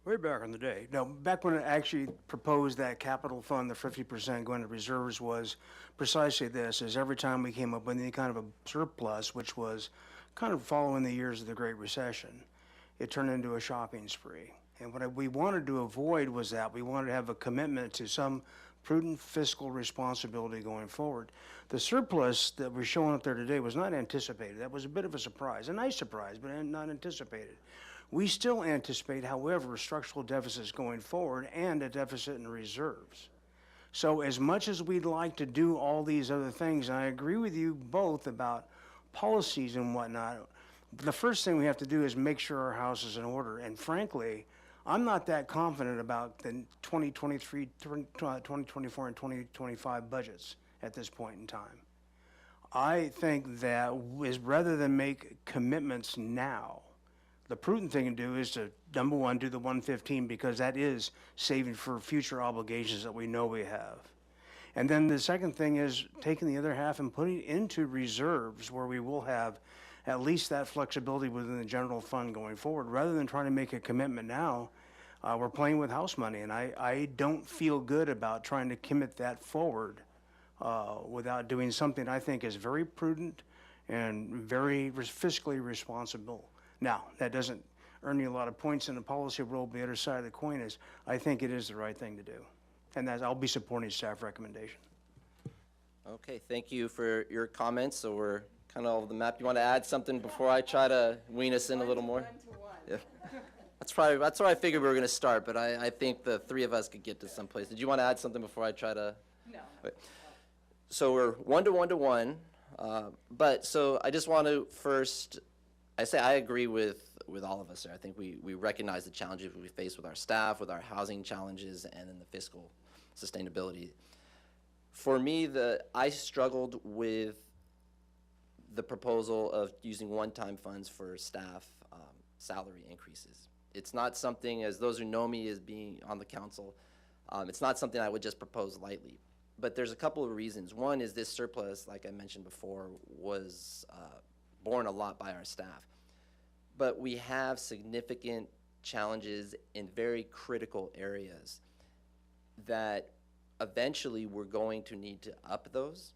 way back in the day, no, back when it actually proposed that capital fund, the 50% going to reserves, was precisely this, is every time we came up with any kind of a surplus, which was kind of following the years of the Great Recession, it turned into a shopping spree. And what we wanted to avoid was that we wanted to have a commitment to some prudent fiscal responsibility going forward. The surplus that we're showing up there today was not anticipated. That was a bit of a surprise, a nice surprise, but not anticipated. We still anticipate, however, structural deficits going forward and a deficit in reserves. So as much as we'd like to do all these other things, and I agree with you both about policies and whatnot, the first thing we have to do is make sure our house is in order. And frankly, I'm not that confident about the 2023, 2024, and 2025 budgets at this point in time. I think that rather than make commitments now, the prudent thing to do is to, number one, do the 115 because that is saving for future obligations that we know we have. And then the second thing is taking the other half and putting it into reserves where we will have at least that flexibility within the general fund going forward. Rather than trying to make a commitment now, we're playing with house money. And I don't feel good about trying to commit that forward without doing something I think is very prudent and very fiscally responsible. Now, that doesn't earn you a lot of points in the policy world, but the other side of the coin is I think it is the right thing to do. And I'll be supporting staff recommendation. Okay, thank you for your comments. So we're kind of over the map. You want to add something before I try to wean us in a little more? Yeah. That's where I figured we were going to start, but I think the three of us could get to some place. Did you want to add something before I try to? No. Okay. So we're 1 to 1 to 1. But so I just want to first, I agree with all of us there. I think we recognize the challenges we face with our staff, with our housing challenges, and then the fiscal sustainability. For me, I struggled with the proposal of using one-time funds for staff salary increases. It's not something, as those who know me as being on the council, it's not something I would just propose lightly. But there's a couple of reasons. One is this surplus, like I mentioned before, was borne a lot by our staff. But we have significant challenges in very critical areas that eventually we're going to need to up those.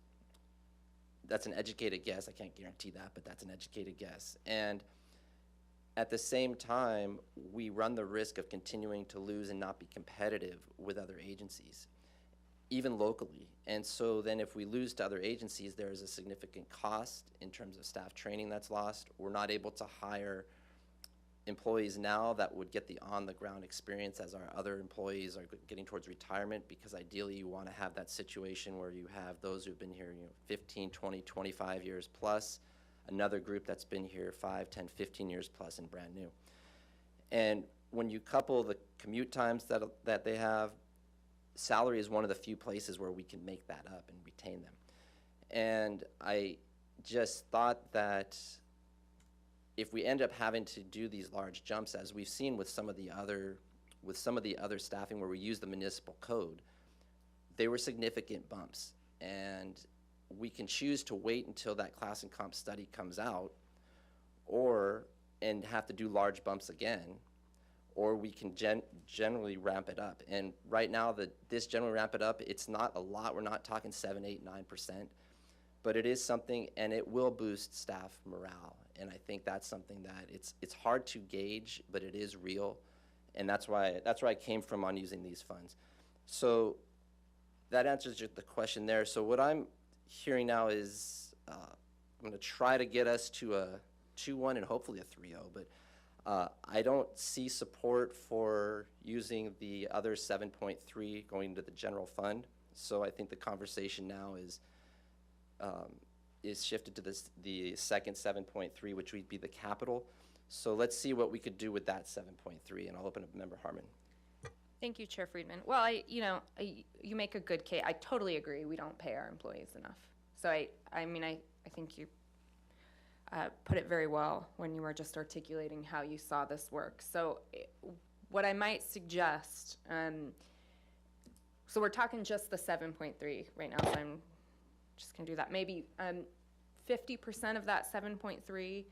That's an educated guess. I can't guarantee that, but that's an educated guess. And at the same time, we run the risk of continuing to lose and not be competitive with other agencies, even locally. And so then if we lose to other agencies, there is a significant cost in terms of staff training that's lost. We're not able to hire employees now that would get the on-the-ground experience as our other employees are getting towards retirement, because ideally you want to have that situation where you have those who've been here 15, 20, 25 years plus, another group that's been here 5, 10, 15 years plus and brand new. And when you couple the commute times that they have, salary is one of the few places where we can make that up and retain them. And I just thought that if we end up having to do these large jumps, as we've seen with some of the other staffing where we use the municipal code, they were significant bumps. And we can choose to wait until that class and comp study comes out and have to do large bumps again, or we can generally ramp it up. And right now, this generally ramp it up, it's not a lot. We're not talking 7, 8, 9%, but it is something, and it will boost staff morale. And I think that's something that it's hard to gauge, but it is real, and that's where I came from on using these funds. So that answers the question there. So what I'm hearing now is I'm going to try to get us to a 2-1 and hopefully a 3-0, but I don't see support for using the other 7.3 going to the general fund. So I think the conversation now is shifted to the second 7.3, which would be the capital. So let's see what we could do with that 7.3, and I'll open up Member Harmon. Thank you, Chair Friedman. Well, you make a good case. I totally agree. We don't pay our employees enough. So I think you put it very well when you were just articulating how you saw this work. So what I might suggest, so we're talking just the 7.3 right now, so I'm just gonna do that. Maybe 50% of that 7.3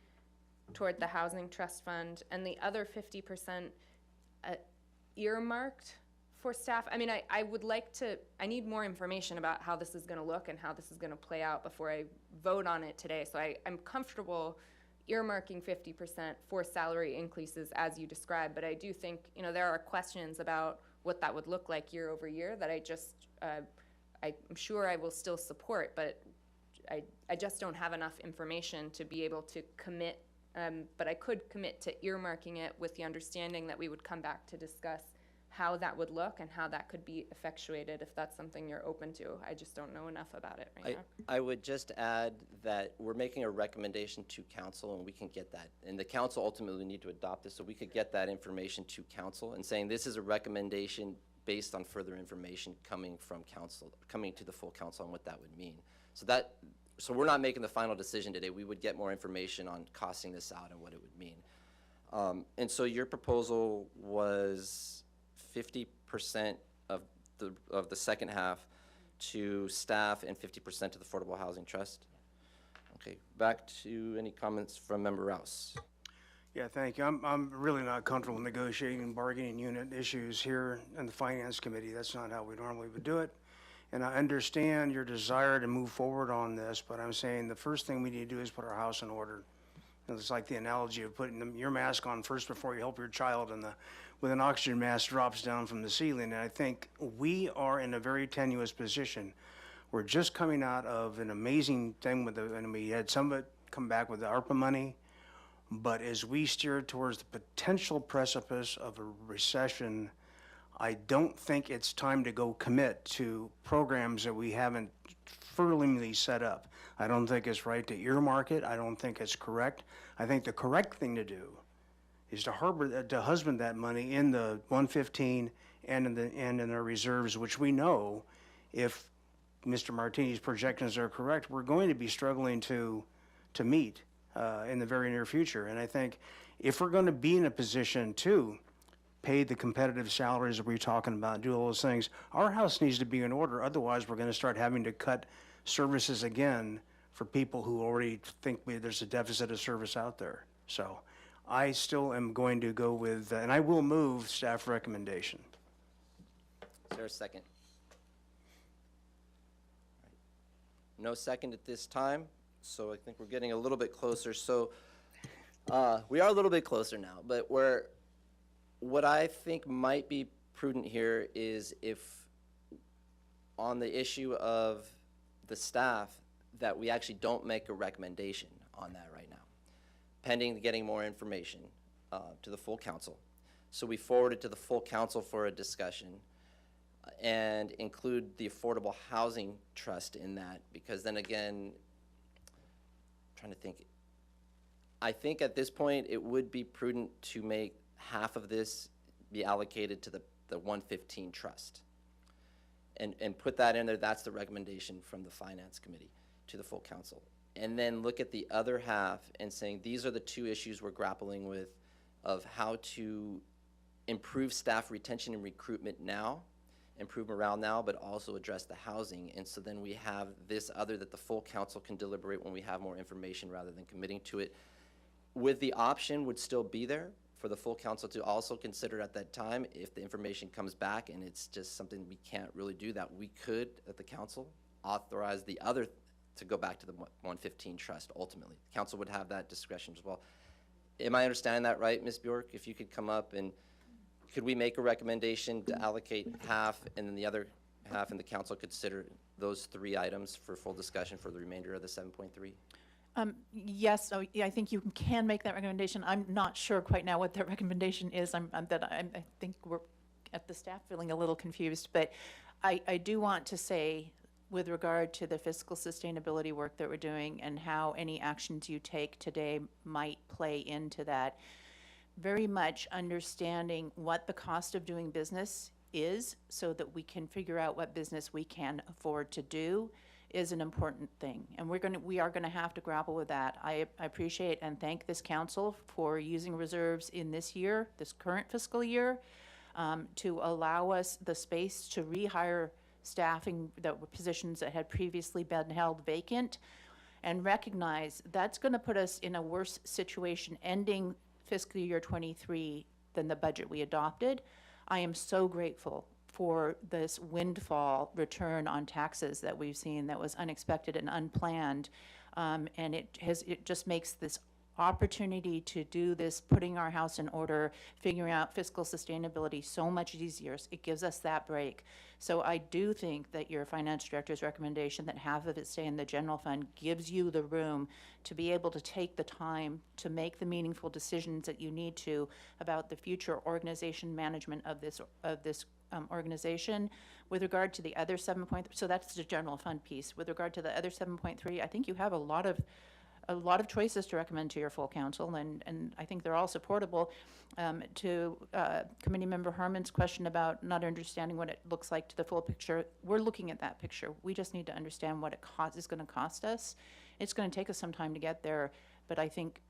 toward the Housing Trust Fund, and the other 50% earmarked for staff. I mean, I need more information about how this is gonna look and how this is gonna play out before I vote on it today. So I'm comfortable earmarking 50% for salary increases as you described, but I do think, there are questions about what that would look like year over year that I'm sure I will still support, but I just don't have enough information to be able to commit, but I could commit to earmarking it with the understanding that we would come back to discuss how that would look and how that could be effectuated, if that's something you're open to. I just don't know enough about it right now. I would just add that we're making a recommendation to council, and we can get that. And the council ultimately need to adopt this, so we could get that information to council and saying this is a recommendation based on further information coming from council, coming to the full council on what that would mean. So we're not making the final decision today. We would get more information on costing this out and what it would mean. And so your proposal was 50% of the second half to staff and 50% to the Affordable Housing Trust. Okay, back to any comments from Member Rouse. Yeah, thank you. I'm really not comfortable negotiating bargaining unit issues here in the Finance Committee. That's not how we normally would do it. And I understand your desire to move forward on this, but I'm saying the first thing we need to do is put our house in order. And it's like the analogy of putting your mask on first before you help your child, and with an oxygen mask drops down from the ceiling. And I think we are in a very tenuous position. We're just coming out of an amazing thing and we had some of it come back with the ARPA money. But as we steer towards the potential precipice of a recession, I don't think it's time to go commit to programs that we haven't firmly set up. I don't think it's right to earmark it. I don't think it's correct. I think the correct thing to do is to husband that money in the 115 and in our reserves, which we know, if Mr. Martini's projections are correct, we're going to be struggling to meet in the very near future. And I think if we're going to be in a position to pay the competitive salaries that we're talking about, do all those things, our house needs to be in order. Otherwise, we're going to start having to cut services again for people who already think there's a deficit of service out there. So I still am going to go with, and I will move staff recommendation. Is there a second? No second at this time, so I think we're getting a little bit closer. So we are a little bit closer now, but what I think might be prudent here is if on the issue of the staff, that we actually don't make a recommendation on that right now, pending getting more information to the full council. So we forward it to the full council for a discussion and include the Affordable Housing Trust in that, because then again, I'm trying to think, I think at this point it would be prudent to make half of this be allocated to the 115 trust and put that in there. That's the recommendation from the Finance Committee to the full council. And then look at the other half and saying, these are the two issues we're grappling with of how to improve staff retention and recruitment now, improve morale now, but also address the housing. And so then we have this other that the full council can deliberate when we have more information rather than committing to it. With the option would still be there for the full council to also consider at that time, if the information comes back and it's just something we can't really do, that we could, at the council, authorize the other to go back to the 115 trust ultimately. The council would have that discretion as well. Am I understanding that right, Ms. Bjork? If you could come up and could we make a recommendation to allocate half and then the other half and the council consider those three items for full discussion for the remainder of the 7.3? Yes, I think you can make that recommendation. I'm not sure quite now what that recommendation is. I think we're at the staff feeling a little confused, but I do want to say, with regard to the fiscal sustainability work that we're doing and how any actions you take today might play into that, very much understanding what the cost of doing business is so that we can figure out what business we can afford to do is an important thing. And we are gonna have to grapple with that. I appreciate and thank this council for using reserves in this year, this current fiscal year, to allow us the space to rehire staffing positions that had previously been held vacant, and recognize that's gonna put us in a worse situation ending fiscal year 23 than the budget we adopted. I am so grateful for this windfall return on taxes that we've seen that was unexpected and unplanned. And it just makes this opportunity to do this, putting our house in order, figuring out fiscal sustainability so much easier. It gives us that break. So I do think that your finance director's recommendation that half of it stay in the general fund gives you the room to be able to take the time to make the meaningful decisions that you need to about the future organization management of this organization. With regard to the other 7.3, so that's the general fund piece. With regard to the other 7.3, I think you have a lot of choices to recommend to your full council, and I think they're all supportable. To Committee Member Harmon's question about not understanding what it looks like to the full picture, we're looking at that picture. We just need to understand what it is going to cost us. It's going to take us some time to get there, but I think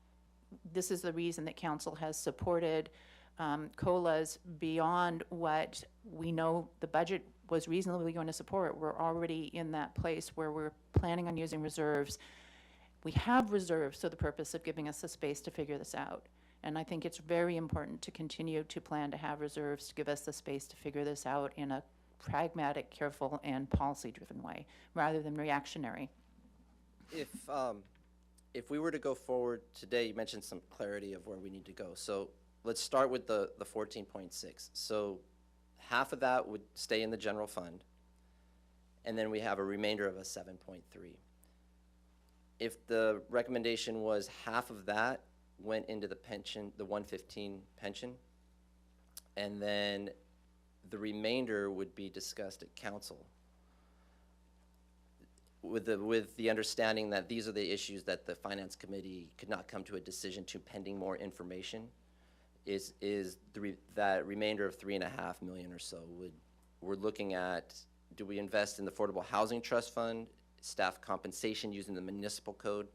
this is the reason that council has supported COLAs beyond what we know the budget was reasonably going to support. We're already in that place where we're planning on using reserves. We have reserves for the purpose of giving us the space to figure this out. And I think it's very important to continue to plan to have reserves to give us the space to figure this out in a pragmatic, careful, and policy-driven way, rather than reactionary. If we were to go forward today, you mentioned some clarity of where we need to go. So let's start with the 14.6. So half of that would stay in the general fund, and then we have a remainder of a 7.3. If the recommendation was half of that went into the pension, the 115 pension, and then the remainder would be discussed at council, with the understanding that these are the issues that the finance committee could not come to a decision to pending more information, that remainder of $3.5 million or so we're looking at, do we invest in the Affordable Housing Trust Fund, staff compensation using the municipal code,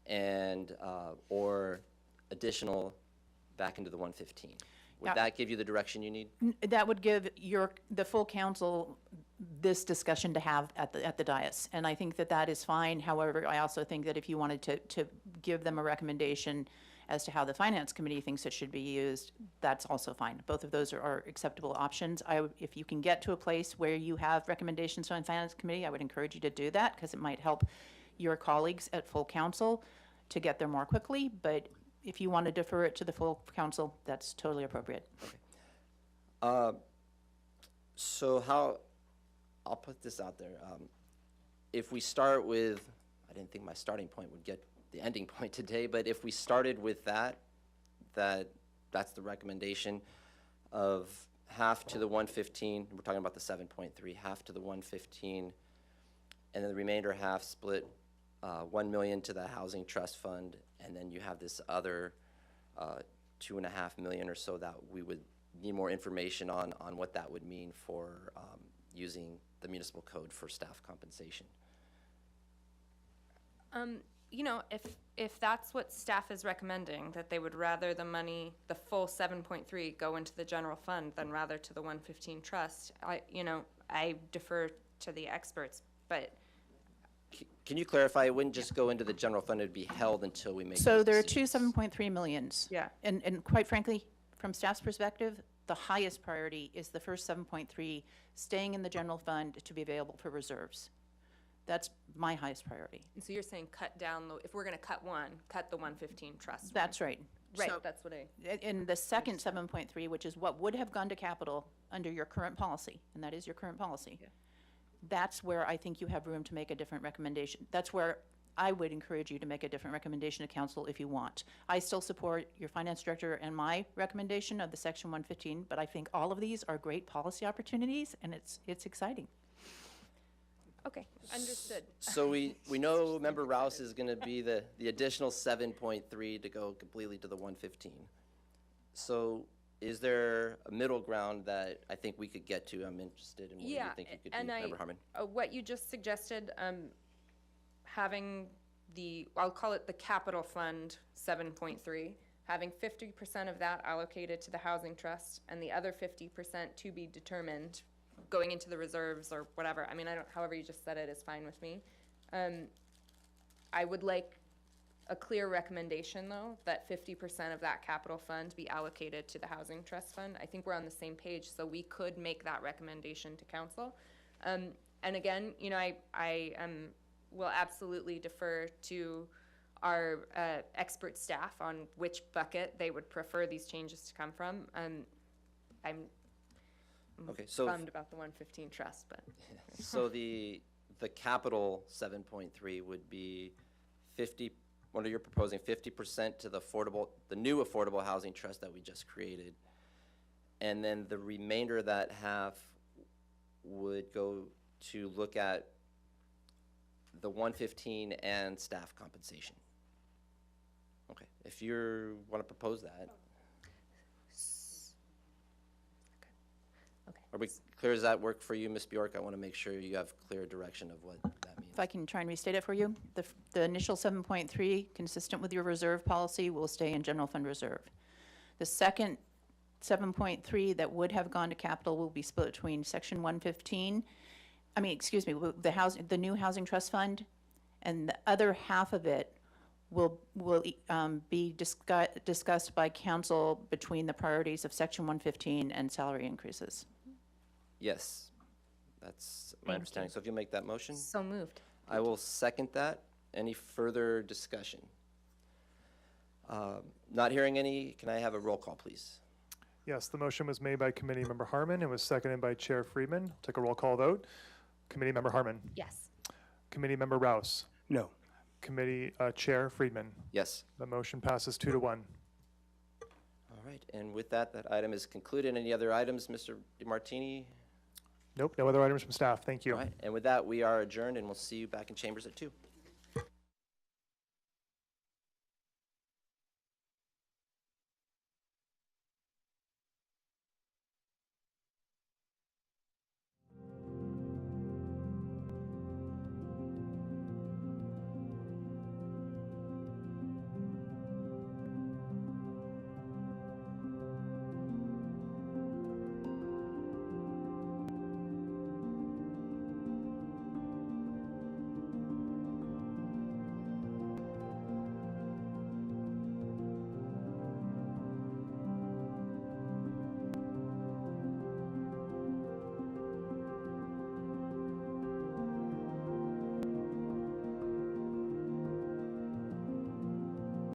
and or additional back into the 115? Would that give you the direction you need? That would give the full council this discussion to have at the dais, and I think that is fine. However, I also think that if you wanted to give them a recommendation as to how the finance committee thinks it should be used, that's also fine. Both of those are acceptable options. If you can get to a place where you have recommendations from the finance committee, I would encourage you to do that, because it might help your colleagues at full council to get there more quickly. But if you want to defer it to the full council, that's totally appropriate. Okay. So I'll put this out there. If we start with, I didn't think my starting point would get the ending point today, but if we started with that's the recommendation of half to the 115, we're talking about the 7.3, half to the 115, and then the remainder half split, 1 million to the housing trust fund, and then you have this other 2.5 million or so that we would need more information on what that would mean for using the municipal code for staff compensation. You know, if that's what staff is recommending, that they would rather the money, the full 7.3, go into the general fund than rather to the 115 trust, I defer to the experts, but. Can you clarify, it wouldn't just go into the general fund, it'd be held until we make So those there are decisions? two 7.3 millions. Yeah. And quite frankly, from staff's perspective, the highest priority is the first 7.3 staying in the general fund to be available for reserves. That's my highest priority. And so you're saying cut down, if we're going to cut one, cut the 115 trust. That's right. Right, So, that's what in the second 7.3, which is what would have gone to capital under your current policy, and that is your current policy, that's where I think you have room to make a different recommendation. That's where I would encourage you to make a different recommendation to council if you want. I still support your finance director and my recommendation of the section 115, but I think all of these are great policy opportunities, and it's exciting. Okay, understood. So we know Member Rouse is going to be the additional 7.3 to go completely to the 115. So is there a middle ground that I think we could get to? I'm interested in what you think you could do, Member Harmon. What you just suggested, having I'll call it the capital fund 7.3, having 50% of that allocated to the housing trust and the other 50% to be determined going into the reserves or whatever. I mean, however you just said it is fine with me. I would like a clear recommendation, though, that 50% of that capital fund be allocated to the housing trust fund. I think we're on the same page, so we could make that recommendation to council. And again, I will absolutely defer to our expert staff on which bucket they would prefer these changes to come from. I'm Okay, so, bummed about the 115 trust, but so the capital 7.3 would be 50, what are you proposing, 50% to the new affordable housing trust that we just created? And then the remainder of that half would go to look at the 115 and staff compensation. Okay, if you want to propose that. okay. Are we clear? Does that work for you, Ms. Bjork? I want to make sure you have clear direction of what that means. If I can try and restate it for you, the initial 7.3, consistent with your reserve policy, will stay in general fund reserve. The second 7.3 that would have gone to capital will be split between section 115, the new housing trust fund, and the other half of it will be discussed by council between the priorities of section 115 and salary increases. Yes, that's my understanding. So if you make that motion, So moved. I will second that. Any further discussion? Not hearing any, can I have a roll call, please? Yes, the motion was made by Committee Member Harmon and was seconded by Chair Friedman. Take a roll call vote. Committee Member Harmon. Yes. Committee Member Rouse. No. Committee Chair Friedman. Yes. The motion passes 2-1. All right, and with that, that item is concluded. Any other items, Mr. DeMartini? Nope, no other items from staff. Thank you. All right, and with that, we are adjourned, and we'll see you back in chambers at 2.